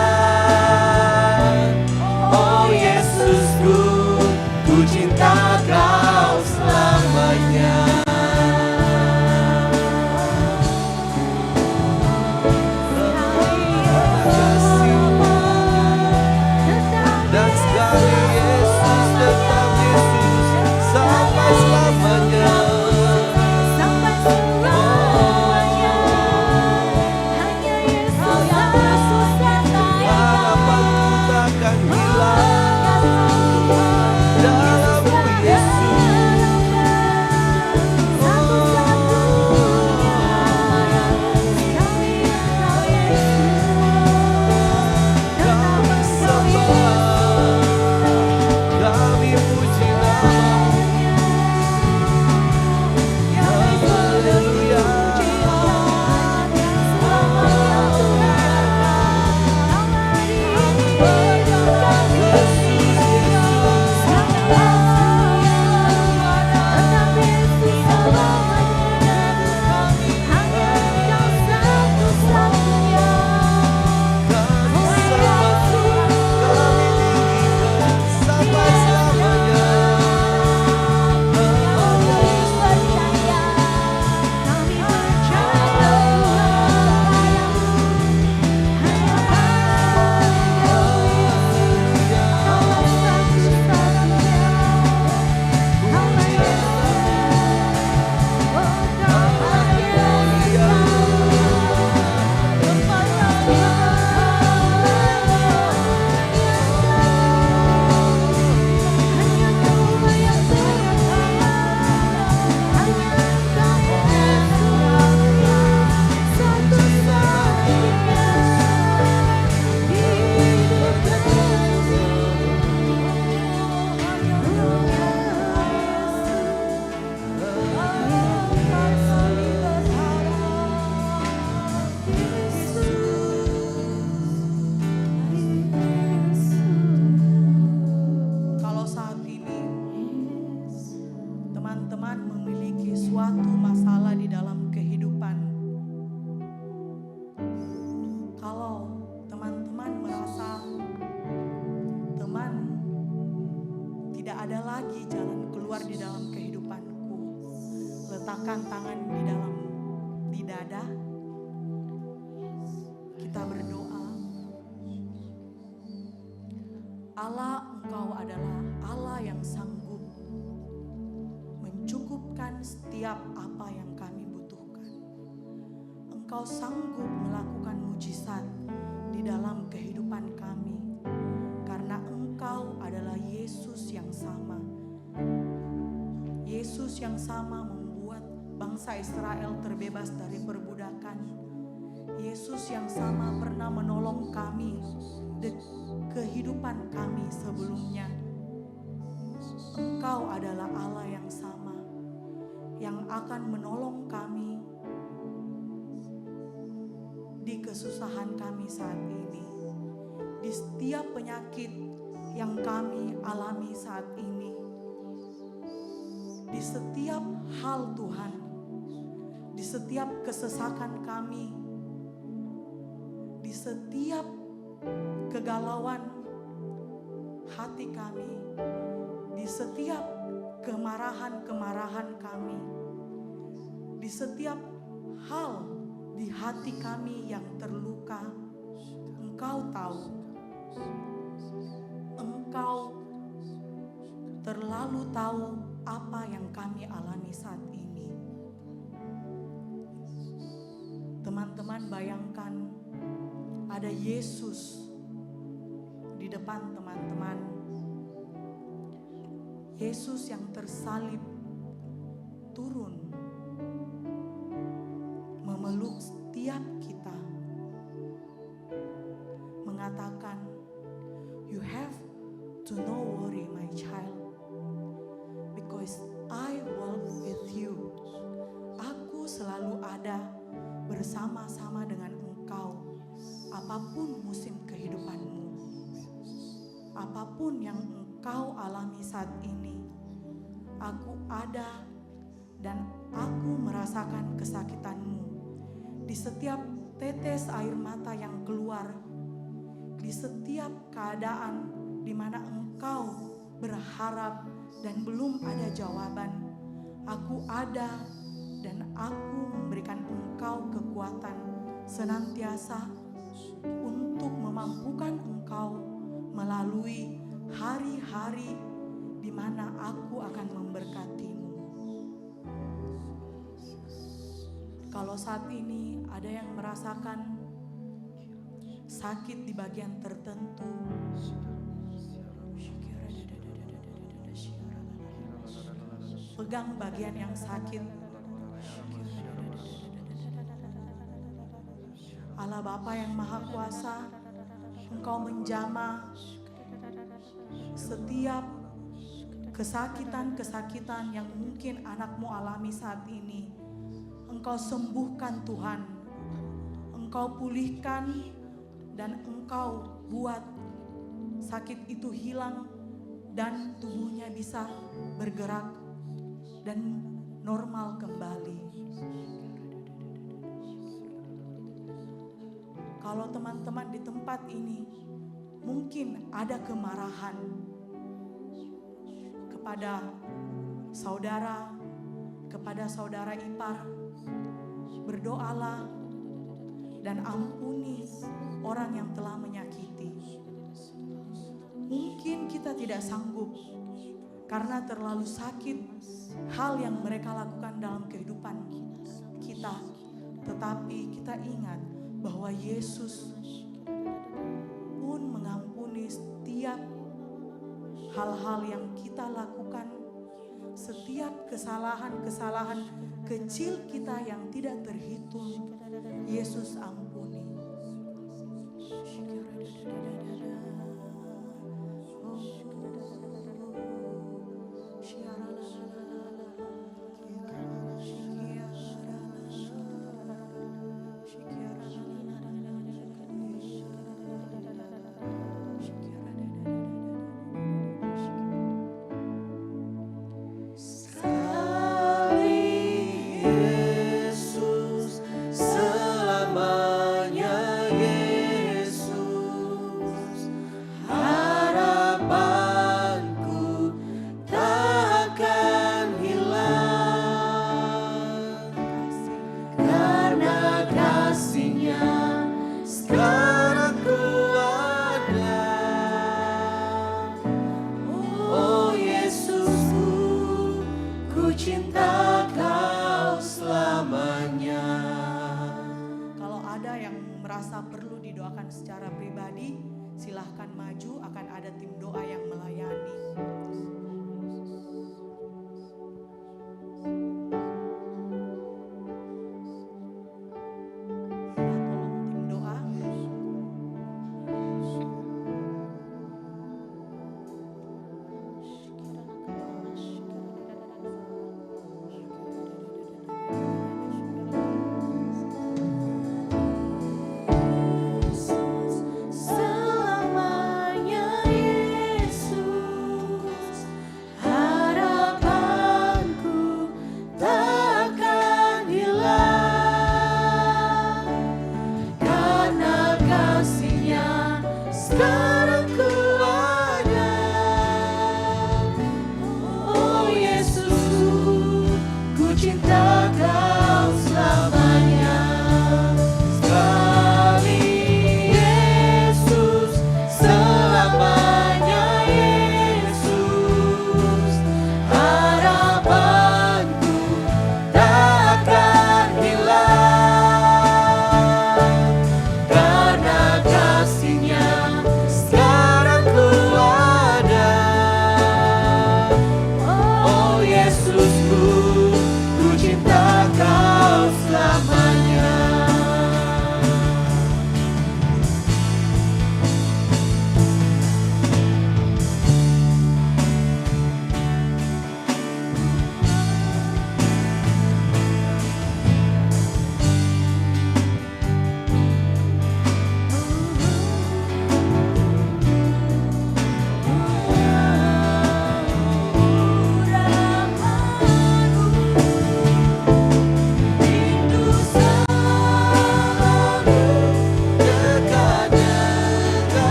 Oh Yesusku, ku cinta Kau selamanya. Dan sekali Yesus, tetap Yesus sampai selamanya. Harapan ku takkan hilang dalam-Mu Yesus. Kami sembah, kami puji nama-Mu. Haleluya. Kami sembah, kami tinggikan sampai selamanya. Kalau saat ini teman-teman memiliki suatu masalah di dalam kehidupan, kalau teman-teman merasa teman tidak ada lagi jalan keluar di dalam kehidupanku, letakkan tangan di dada, kita berdoa. Allah, Engkau adalah Allah yang sanggup mencukupkan setiap apa yang kami butuhkan. Engkau sanggup melakukan mujizat di dalam kehidupan kami, karena Engkau adalah Yesus yang sama. Yesus yang sama membuat bangsa Israel terbebas dari perbudakan. Yesus yang sama pernah menolong kami di kehidupan kami sebelumnya. Engkau adalah Allah yang sama, yang akan menolong kami di kesusahan kami saat ini, di setiap penyakit yang kami alami saat ini, di setiap hal Tuhan, di setiap kesesakan kami, di setiap kegalauan hati kami, di setiap kemarahan-kemarahan kami, di setiap hal di hati kami yang terluka. Engkau tahu, Engkau terlalu tahu apa yang kami alami saat ini. Teman-teman, bayangkan ada Yesus di depan teman-teman. Yesus yang tersalib turun memeluk setiap kita, mengatakan, "You have to no worry my child. always I walk with you. Aku selalu ada bersama-sama dengan engkau. Apapun musim kehidupanmu, apapun yang engkau alami saat ini, aku ada dan aku merasakan kesakitanmu. Di setiap tetes air mata yang keluar, di setiap keadaan di mana engkau berharap dan belum ada jawaban, aku ada dan aku memberikan engkau kekuatan senantiasa untuk memampukan engkau melalui hari-hari di mana aku akan memberkatimu. Kalau saat ini ada yang merasakan sakit di bagian tertentu, pegang bagian yang sakit. Allah Bapa yang Maha Kuasa, Engkau menjamah setiap kesakitan-kesakitan yang mungkin anakmu alami saat ini. Engkau sembuhkan Tuhan, Engkau pulihkan dan Engkau buat sakit itu hilang dan tubuhnya bisa bergerak dan normal kembali. Kalau teman-teman di tempat ini mungkin ada kemarahan kepada saudara ipar, berdoalah dan ampuni orang yang telah menyakiti. Mungkin kita tidak sanggup karena terlalu sakit hal yang mereka lakukan dalam kehidupan kita. Tetapi kita ingat bahwa Yesus pun mengampuni setiap hal-hal yang kita lakukan, setiap kesalahan-kesalahan kecil kita yang tidak terhitung, Yesus ampuni. Merasa perlu didoakan secara pribadi, silahkan maju, akan ada tim doa yang melayani. Tolong tim doa. Selamanya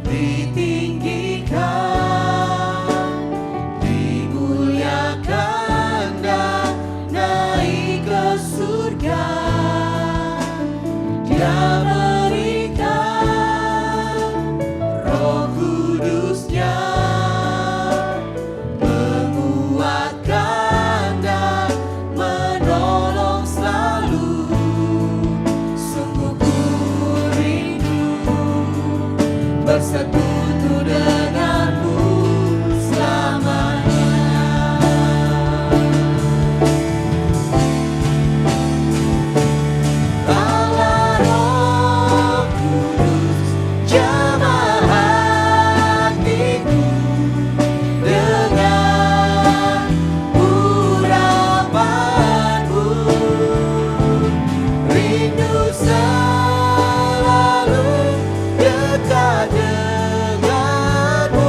ditinggikan, dimuliakan dan naik ke surga. Dia berikan Roh Kudus-Nya, menguatkan dan menolong selalu. Sungguh ku rindu bersekutu denganmu selamanya. Allah Roh Kudus, jamah hatiku dengan urapanmu. Rindu selalu dekat denganmu.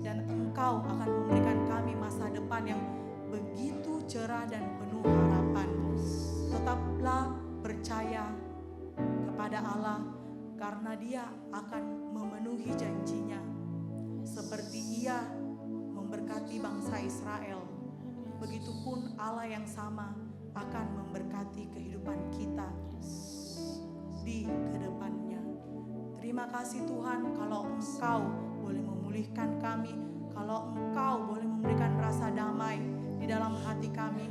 dan Engkau akan memberikan kami masa depan yang begitu cerah dan penuh harapan. Tetaplah percaya kepada Allah karena Dia akan memenuhi janjinya. Seperti Ia memberkati bangsa Israel, begitupun Allah yang sama akan memberkati kehidupan kita di kedepannya. Terima kasih Tuhan kalau Engkau boleh memulihkan kami, kalau Engkau boleh memberikan rasa damai di dalam hati kami.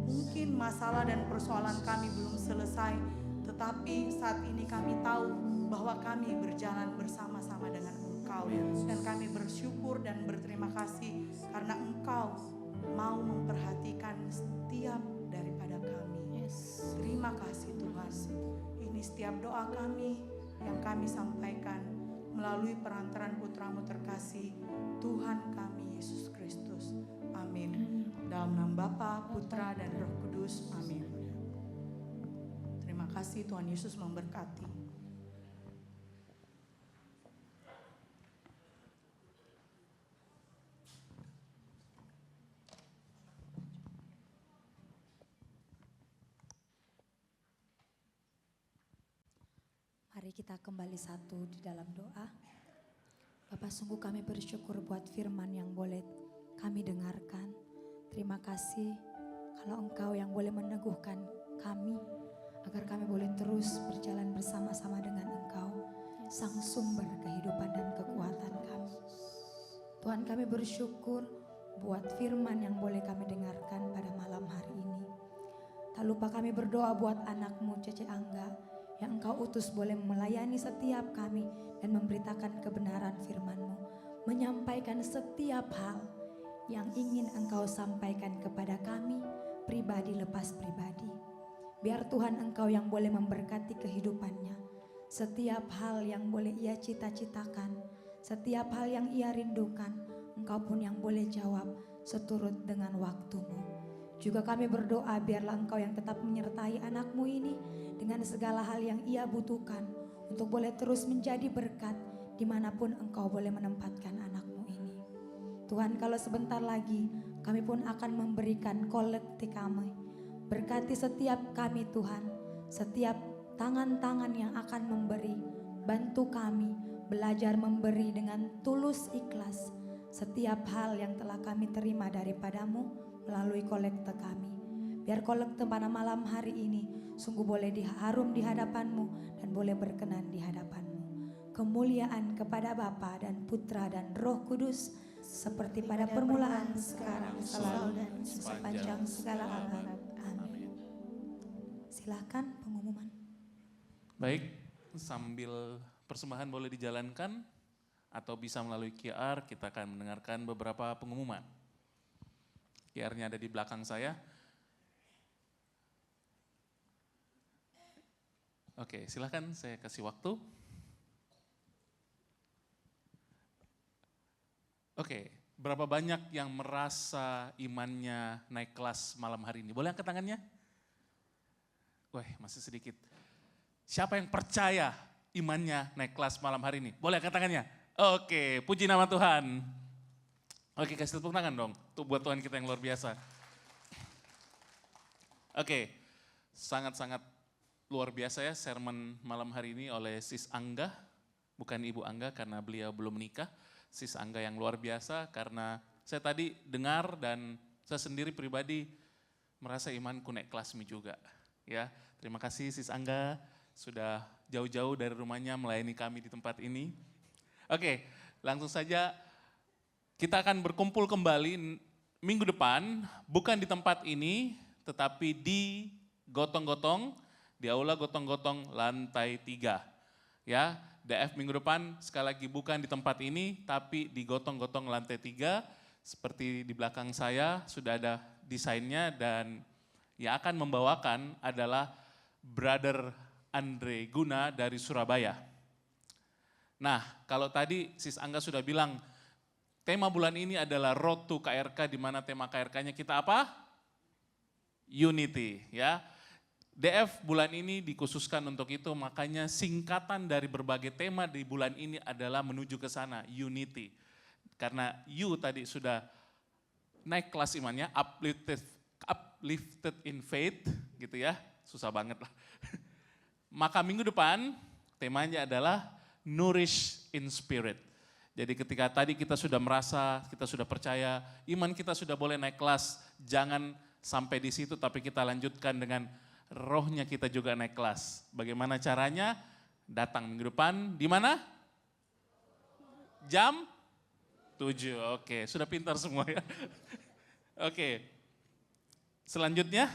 Mungkin masalah dan persoalan kami belum selesai, tetapi saat ini kami tahu bahwa kami berjalan bersama-sama dengan Engkau. Dan kami bersyukur dan berterima kasih karena Engkau mau memperhatikan setiap daripada kami. Terima kasih Tuhan. Ini setiap doa kami yang kami sampaikan melalui perantaran putra-Mu terkasih, Tuhan kami Yesus Kristus. Amin. Dalam nama Bapa, Putra, dan Roh Kudus. Amin. Terima kasih, Tuhan Yesus memberkati. Mari kita kembali satu di dalam doa. Bapak, sungguh kami bersyukur buat firman yang boleh kami dengarkan. Terima kasih kalau Engkau yang boleh meneguhkan kami agar kami boleh terus berjalan bersama-sama dengan Engkau, Sang Sumber kehidupan dan kekuatan kami. Tuhan, kami bersyukur buat firman yang boleh kami dengarkan pada malam hari ini. Tak lupa kami berdoa buat anak-Mu Cece Angga yang Engkau utus boleh melayani setiap kami dan memberitakan kebenaran firman-Mu, menyampaikan setiap hal yang ingin Engkau sampaikan kepada kami pribadi lepas pribadi. Biar Tuhan Engkau yang boleh memberkati kehidupannya. Setiap hal yang boleh ia cita-citakan, setiap hal yang ia rindukan, Engkau pun yang boleh jawab seturut dengan waktu-Mu. Juga kami berdoa biarlah Engkau yang tetap menyertai anak-Mu ini dengan segala hal yang ia butuhkan untuk boleh terus menjadi berkat dimanapun Engkau boleh menempatkan anak-Mu ini. Tuhan, kalau sebentar lagi kami pun akan memberikan kolektif kami. Berkati setiap kami Tuhan, setiap tangan-tangan yang akan memberi. Bantu kami belajar memberi dengan tulus ikhlas setiap hal yang telah kami terima daripada-Mu melalui kolekte kami. Biar kolekte pada malam hari ini sungguh boleh harum di hadapan-Mu dan boleh berkenan di hadapan-Mu. Kemuliaan kepada Bapa dan Putra dan Roh Kudus seperti pada permulaan, sekarang, selalu dan sepanjang segala abad. Amin. Silakan pengumuman. Baik, sambil persembahan boleh dijalankan atau bisa melalui QR, kita akan mendengarkan beberapa pengumuman. QR-nya ada di belakang saya. Oke, silakan saya kasih waktu. Oke, berapa banyak yang merasa imannya naik kelas malam hari ini? Boleh angkat tangannya? Wah, masih sedikit. Siapa yang percaya imannya naik kelas malam hari ini? Boleh angkat tangannya? Oke, puji nama Tuhan. Oke, kasih tepuk tangan dong. Tuh buat Tuhan kita yang luar biasa. Oke, sangat-sangat luar biasa ya sermon malam hari ini oleh Sis Angga. Bukan Ibu Angga karena beliau belum menikah. Sis Angga yang luar biasa karena saya tadi dengar dan saya sendiri pribadi merasa imanku naik kelas juga. Ya, terima kasih Sis Angga sudah jauh-jauh dari rumahnya melayani kami di tempat ini. Oke, langsung saja kita akan berkumpul kembali minggu depan, bukan di tempat ini, tetapi di Gotong-Gotong, di Aula Gotong-Gotong lantai 3. Ya, DF minggu depan sekali lagi bukan di tempat ini, tapi di Gotong-Gotong lantai 3. Seperti di belakang saya sudah ada desainnya dan yang akan membawakan adalah Brother Andre Guna dari Surabaya. Nah, kalau tadi Sis Angga sudah bilang, tema bulan ini adalah Road to KRK, di mana tema KRK-nya kita apa? Unity, ya. DF bulan ini dikhususkan untuk itu, makanya singkatan dari berbagai tema di bulan ini adalah menuju ke sana, Unity. Karena you tadi sudah naik kelas imannya, uplifted in faith gitu ya, susah banget lah. Maka minggu depan temanya adalah nourish in spirit. Jadi ketika tadi kita sudah merasa, kita sudah percaya, iman kita sudah boleh naik kelas, jangan sampai di situ tapi kita lanjutkan dengan rohnya kita juga naik kelas. Bagaimana caranya? Datang minggu depan, di mana? Jam 7, oke, sudah pintar semua ya. Oke, selanjutnya.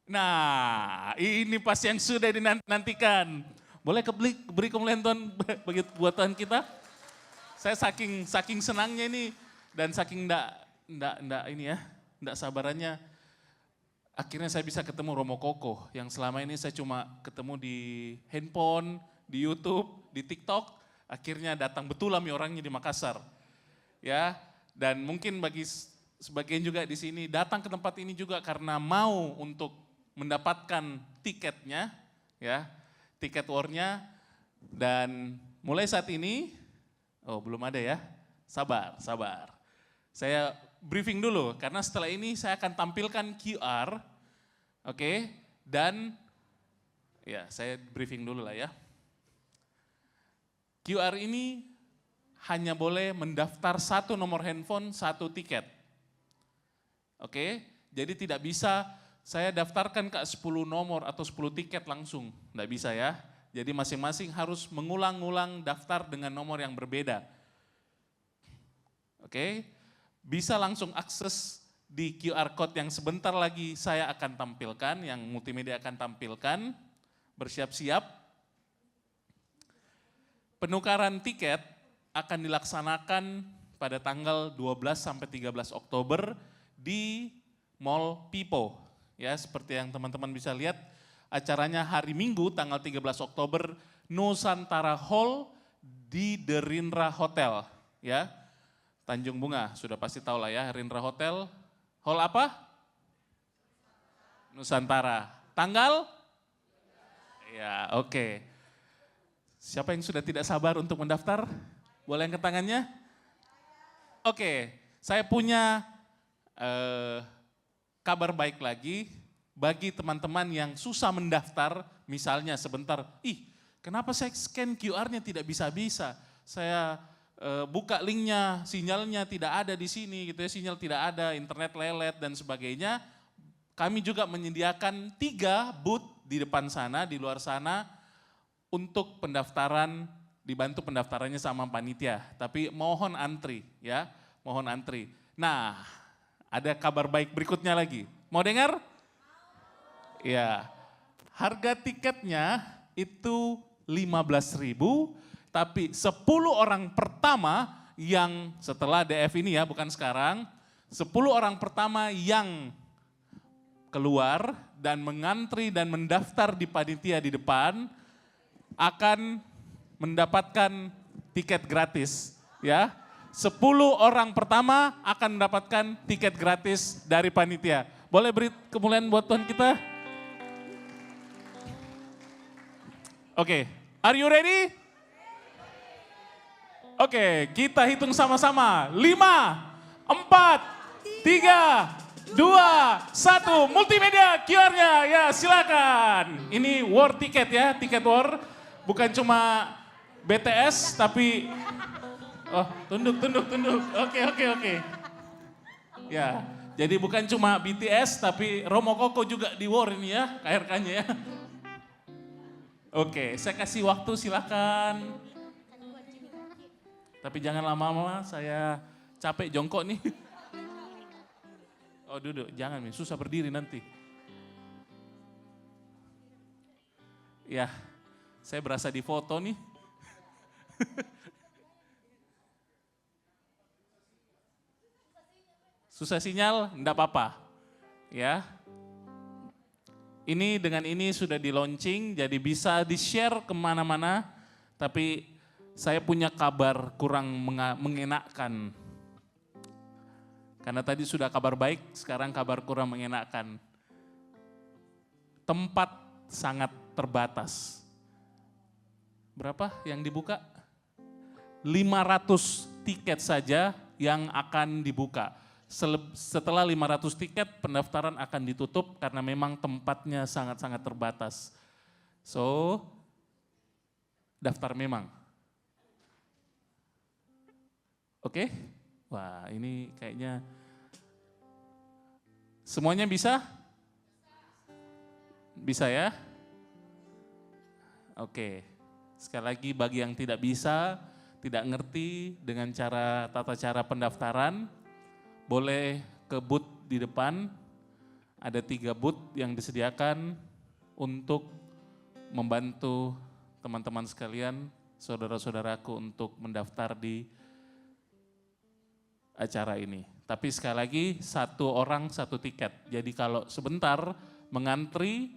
Nah, ini pas yang sudah dinantikan. Boleh beri kemuliaan Tuhan bagi buat Tuhan kita? Saya saking senangnya ini dan saking enggak ini ya, enggak sabarannya. Akhirnya saya bisa ketemu Romo Koko yang selama ini saya cuma ketemu di handphone, di YouTube, di TikTok. Akhirnya datang betul orangnya di Makassar. Ya, dan mungkin bagi sebagian juga di sini datang ke tempat ini juga karena mau untuk mendapatkan tiketnya, ya, tiket war-nya. Dan mulai saat ini, oh belum ada ya, sabar. Saya briefing dulu karena setelah ini saya akan tampilkan QR, oke, dan ya saya briefing dulu lah ya. QR ini hanya boleh mendaftar satu nomor handphone, satu tiket. Oke, jadi tidak bisa saya daftarkan ke 10 nomor atau 10 tiket langsung, tidak bisa ya. Jadi masing-masing harus mengulang-ulang daftar dengan nomor yang berbeda. Oke, bisa langsung akses di QR code yang sebentar lagi saya akan tampilkan, yang multimedia akan tampilkan. Bersiap-siap. Penukaran tiket akan dilaksanakan pada tanggal 12 sampai 13 Oktober di Mall Pipo. Ya, seperti yang teman-teman bisa lihat, acaranya hari Minggu tanggal 13 Oktober Nusantara Hall di The Rindra Hotel, ya. Tanjung Bunga, sudah pasti tahu lah ya, Rindra Hotel. Hall apa? Nusantara. Tanggal? Ya, oke. Siapa yang sudah tidak sabar untuk mendaftar? Boleh angkat tangannya? Oke, saya punya kabar baik lagi bagi teman-teman yang susah mendaftar, misalnya sebentar, kenapa saya scan QR-nya tidak bisa-bisa? Saya buka linknya, sinyalnya tidak ada di sini gitu ya, sinyal tidak ada, internet lelet dan sebagainya. Kami juga menyediakan 3 booth di depan sana, di luar sana, untuk pendaftaran, dibantu pendaftarannya sama panitia. Tapi mohon antri ya, mohon antri. Nah, ada kabar baik berikutnya lagi. Mau dengar? Ya, harga tiketnya itu 15.000, tapi 10 orang pertama yang setelah DF ini ya, bukan sekarang, 10 orang pertama yang keluar dan mengantri dan mendaftar di panitia di depan akan mendapatkan tiket gratis ya. 10 orang pertama akan mendapatkan tiket gratis dari panitia. Boleh beri kemuliaan buat Tuhan kita? Oke, are you ready? Oke, kita hitung sama-sama. 5, 4, 3, 2, 1. Multimedia QR-nya, ya silakan. Ini war tiket ya, tiket war. Bukan cuma BTS tapi, oh tunduk. Oke. Ya, jadi bukan cuma BTS tapi Romo Koko juga di war ini ya, KRK-nya ya. Oke, saya kasih waktu silakan. Tapi jangan lama-lama, saya capek jongkok nih. Oh duduk, jangan nih, susah berdiri nanti. Ya, saya berasa di foto nih. Susah sinyal, enggak apa-apa. Ya. Ini dengan ini sudah di launching, jadi bisa di-share kemana-mana. Tapi saya punya kabar kurang mengenakkan. Karena tadi sudah kabar baik, sekarang kabar kurang mengenakkan. Tempat sangat terbatas. Berapa yang dibuka? 500 tiket saja yang akan dibuka. Setelah 500 tiket pendaftaran akan ditutup karena memang tempatnya sangat-sangat terbatas. So, daftar memang. Oke? Wah, ini kayaknya semuanya bisa? Bisa ya? Oke. Sekali lagi bagi yang tidak bisa, tidak ngerti dengan tata cara pendaftaran, boleh ke booth di depan, ada 3 booth yang disediakan untuk membantu teman-teman sekalian, saudara-saudaraku untuk mendaftar di acara ini. Tapi sekali lagi 1 orang 1 tiket, jadi kalau sebentar mengantri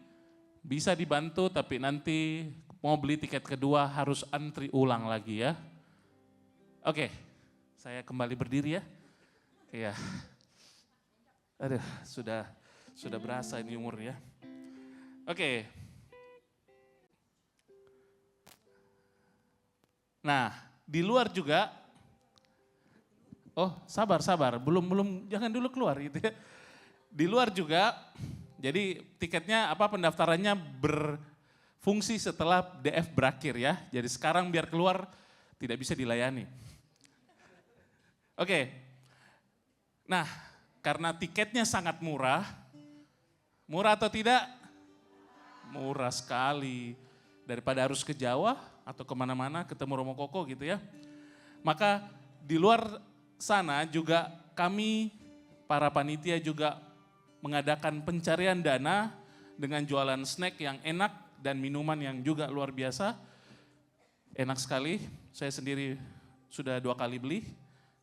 bisa dibantu tapi nanti mau beli tiket kedua harus antri ulang lagi ya. Oke, saya kembali berdiri ya. Iya. Aduh, sudah berasa ini umurnya. Oke. Nah, di luar juga, sabar, belum jangan dulu keluar gitu ya. Di luar juga, jadi tiketnya pendaftarannya berfungsi setelah DF berakhir ya. Jadi sekarang biar keluar tidak bisa dilayani. Oke. Nah, karena tiketnya sangat murah atau tidak? Murah sekali. Daripada harus ke Jawa atau kemana-mana ketemu Romo Koko gitu ya. Maka di luar sana juga kami para panitia juga mengadakan pencarian dana dengan jualan snack yang enak dan minuman yang juga luar biasa. Enak sekali, saya sendiri sudah 2 kali beli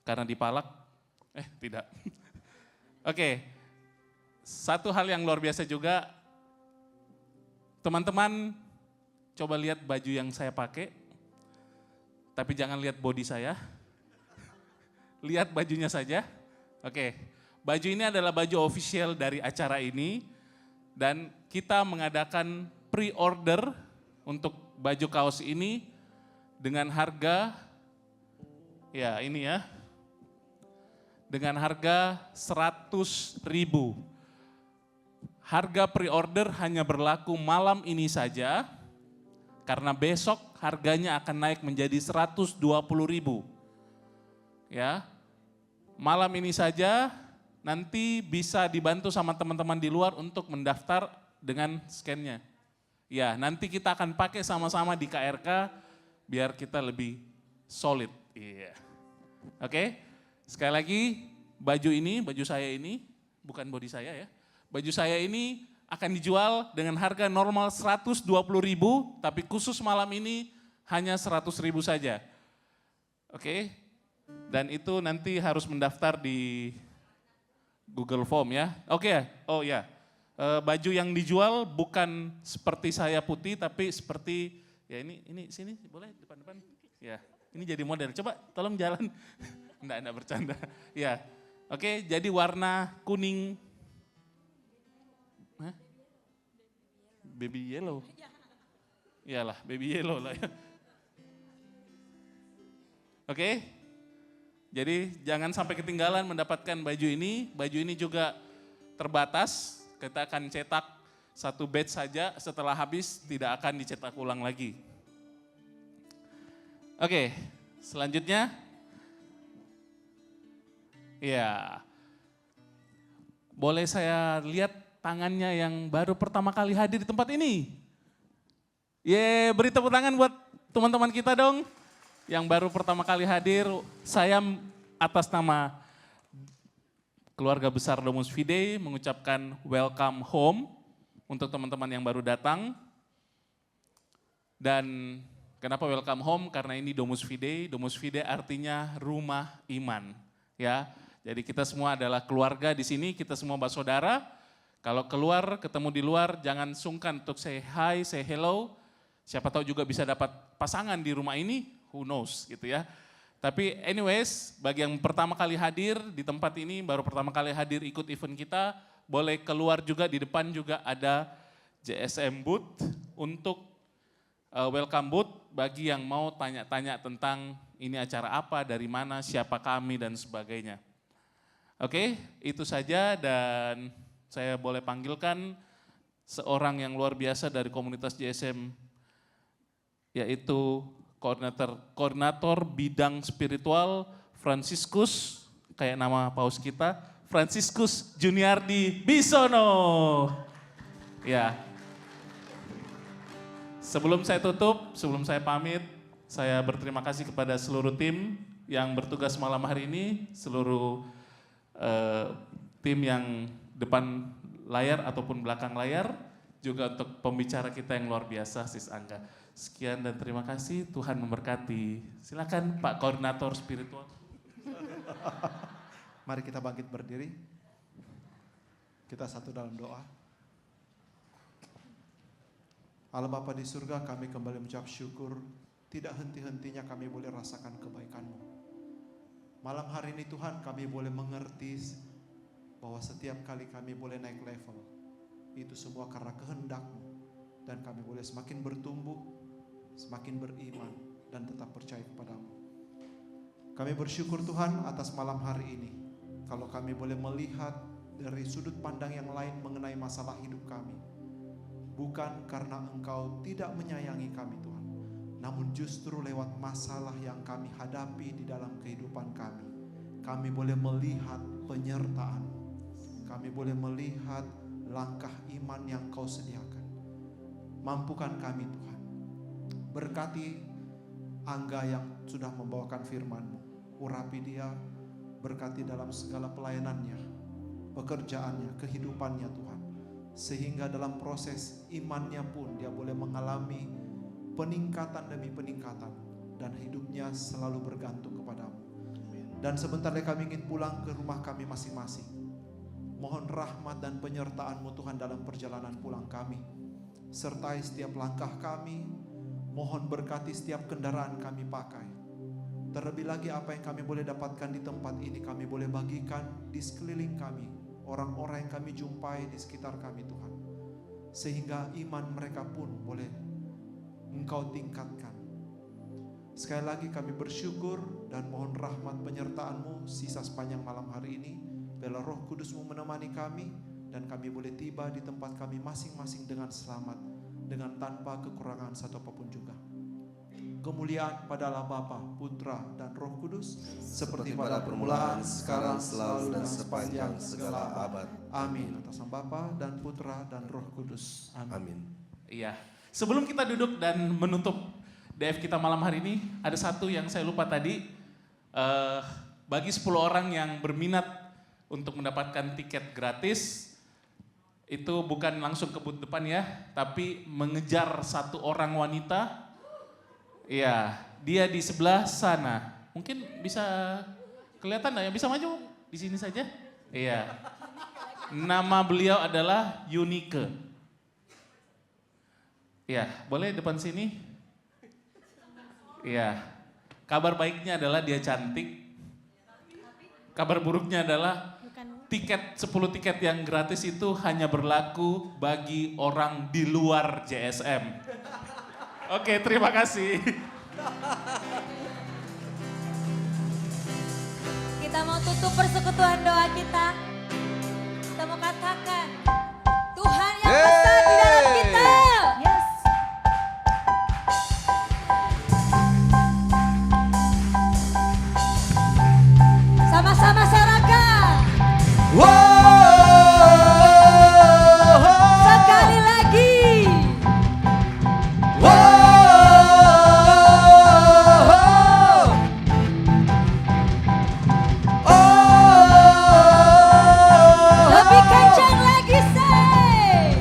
karena dipalak. Tidak. Oke, satu hal yang luar biasa juga, teman-teman coba lihat baju yang saya pakai, tapi jangan lihat body saya, lihat bajunya saja. Oke, baju ini adalah baju official dari acara ini, dan kita mengadakan pre-order untuk baju kaos ini dengan harga, ya ini ya, dengan harga 100.000. Harga pre-order hanya berlaku malam ini saja, karena besok harganya akan naik menjadi 120.000. Ya, malam ini saja, nanti bisa dibantu sama teman-teman di luar untuk mendaftar dengan scan-nya. Ya, nanti kita akan pakai sama-sama di KRK biar kita lebih solid. Iya. Oke. Sekali lagi, baju saya ini, bukan body saya ya. Baju saya ini akan dijual dengan harga normal 120.000, tapi khusus malam ini hanya 100.000 saja. Oke, dan itu nanti harus mendaftar di Google Form ya. Oke, oh ya, baju yang dijual bukan seperti saya putih, tapi seperti, ya ini sini boleh depan-depan. Ya, ini jadi model, coba tolong jalan. Enggak bercanda. Ya, oke, jadi warna kuning. Hah? Baby yellow. Iyalah, baby yellow lah ya. Oke, jadi jangan sampai ketinggalan mendapatkan baju ini. Baju ini juga terbatas, kita akan cetak 1 batch saja, setelah habis tidak akan dicetak ulang lagi. Oke, selanjutnya. Ya, boleh saya lihat tangannya yang baru pertama kali hadir di tempat ini? Beri tepuk tangan buat teman-teman kita dong. Yang baru pertama kali hadir, saya atas nama keluarga besar Domus Fide mengucapkan welcome home untuk teman-teman yang baru datang. Dan kenapa welcome home? Karena ini Domus Fide artinya rumah iman. Ya. Jadi kita semua adalah keluarga di sini, kita semua bersaudara. Kalau keluar, ketemu di luar, jangan sungkan untuk say hi, say hello. Siapa tahu juga bisa dapat pasangan di rumah ini, who knows gitu ya. Tapi anyways, bagi yang pertama kali hadir di tempat ini, baru pertama kali hadir ikut event kita, boleh keluar juga, di depan juga ada JSM booth untuk welcome booth bagi yang mau tanya-tanya tentang ini acara apa, dari mana, siapa kami, dan sebagainya. Oke, itu saja dan saya boleh panggilkan seorang yang luar biasa dari komunitas JSM, yaitu koordinator bidang spiritual Fransiskus, kayak nama paus kita, Fransiskus Juniardi Bisono. Ya. Sebelum saya tutup, sebelum saya pamit, saya berterima kasih kepada seluruh tim yang bertugas malam hari ini, seluruh tim yang depan layar ataupun belakang layar, juga untuk pembicara kita yang luar biasa, Sis Angga. Sekian dan terima kasih, Tuhan memberkati. Silakan Pak Koordinator Spiritual. Mari kita bangkit berdiri. Kita satu dalam doa. Allah Bapa di surga, kami kembali mengucap syukur. Tidak henti-hentinya kami boleh rasakan kebaikan-Mu. Malam hari ini Tuhan, kami boleh mengerti bahwa setiap kali kami boleh naik level, itu semua karena kehendak-Mu. Dan kami boleh semakin bertumbuh, semakin beriman, dan tetap percaya kepada-Mu. Kami bersyukur Tuhan atas malam hari ini. Kalau kami boleh melihat dari sudut pandang yang lain mengenai masalah hidup kami. Bukan karena Engkau tidak menyayangi kami Tuhan, namun justru lewat masalah yang kami hadapi di dalam kehidupan kami boleh melihat penyertaan. Kami boleh melihat langkah iman yang Kau sediakan. Mampukan kami Tuhan. Berkati Angga yang sudah membawakan firman-Mu. Urapi dia, berkati dalam segala pelayanannya, pekerjaannya, kehidupannya Tuhan. Sehingga dalam proses imannya pun dia boleh mengalami peningkatan demi peningkatan. Dan hidupnya selalu bergantung kepada-Mu. Dan sebentar lagi kami ingin pulang ke rumah kami masing-masing. Mohon rahmat dan penyertaan-Mu Tuhan dalam perjalanan pulang kami. Sertai setiap langkah kami. Mohon berkati setiap kendaraan kami pakai. Terlebih lagi apa yang kami boleh dapatkan di tempat ini, kami boleh bagikan di sekeliling kami. Orang-orang yang kami jumpai di sekitar kami Tuhan. Sehingga iman mereka pun boleh Engkau tingkatkan. Sekali lagi kami bersyukur dan mohon rahmat penyertaan-Mu sisa sepanjang malam hari ini. Biarlah Roh Kudus-Mu menemani kami dan kami boleh tiba di tempat kami masing-masing dengan selamat, dengan tanpa kekurangan satu apapun juga. Kemuliaan pada Allah Bapa, Putra dan Roh Kudus seperti pada permulaan, sekarang, selalu dan sepanjang segala abad. Amin. Atas nama Bapa dan Putra dan Roh Kudus. Amin. Iya. Sebelum kita duduk dan menutup DF kita malam hari ini, ada satu yang saya lupa tadi. Bagi 10 orang yang berminat untuk mendapatkan tiket gratis, itu bukan langsung ke booth depan ya, tapi mengejar satu orang wanita. Iya, dia di sebelah sana. Mungkin bisa kelihatan nggak ya? Bisa maju di sini saja? Iya. Nama beliau adalah Yunike. Iya, boleh depan sini? Iya. Kabar baiknya adalah dia cantik. Kabar buruknya adalah tiket 10 tiket yang gratis itu hanya berlaku bagi orang di luar JSM. Oke, terima kasih. Kita mau tutup persekutuan doa kita. Kita mau katakan, Tuhan yang besar di dalam kita. Yes. Sama-sama sorakan. Sekali lagi. Lebih kencang lagi, say.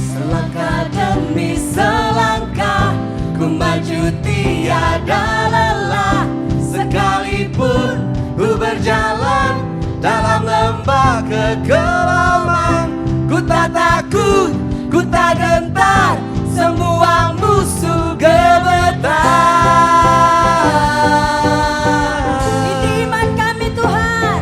Selangkah demi selangkah ku maju tiada lelah. Sekalipun ku berjalan dalam lembah kekelaman, ku tak takut, ku tak gentar, semua musuh gemetar. Ini iman kami Tuhan.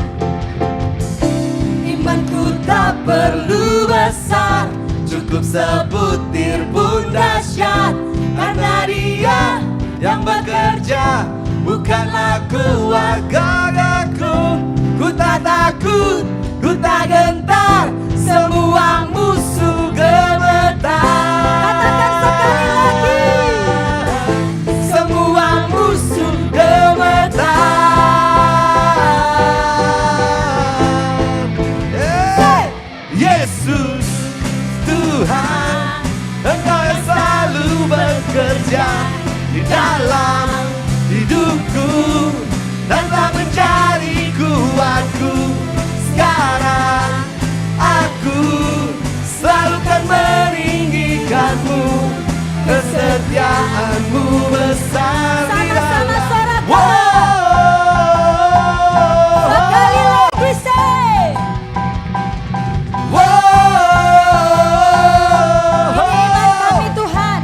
selalu bekerja di dalam hidupku dan telah mencari kuatku. Sekarang aku selalu kan meninggikanmu, kesetiaanmu besar di dalam. Sekali lagi say. Iman kami Tuhan.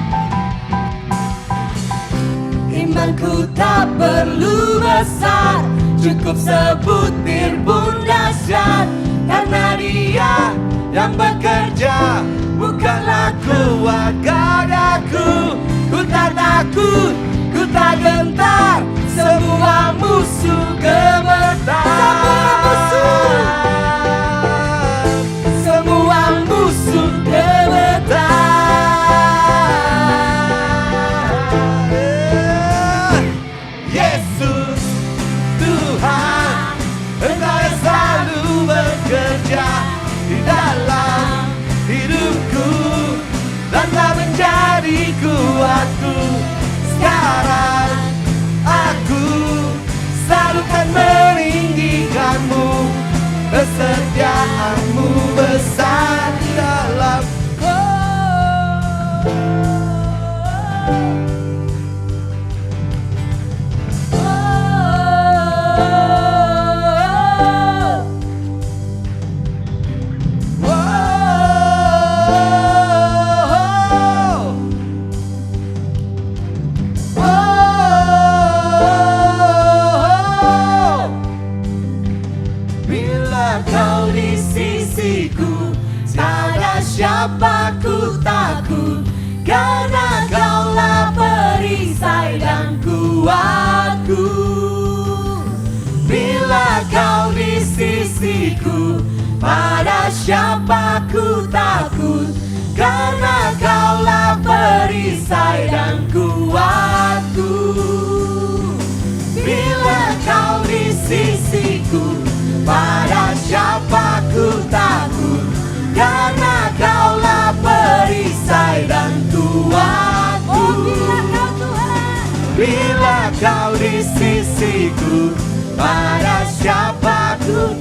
Imanku tak perlu besar, cukup sebutir pun dahsyat, karena Dia yang bekerja, bukanlah kuat gadaku. Ku tak takut, ku tak gentar, semua musuh gemetar. Semua musuh gemetar. Yesus Tuhan, Engkau yang selalu bekerja di dalam hidupku dan telah menjadi kuatku. Sekarang aku selalu kan meninggikanmu, kesetiaanmu besar di dalam. Bila kau di sisiku, tiada siapa ku takut, karena kaulah perisai dan kuatku. Bila kau di sisiku, pada siapa ku takut, karena kaulah perisai dan kuatku. Bila kau di sisiku, pada siapa ku takut, karena kaulah perisai dan kuatku. Bila kau di sisiku, pada siapa ku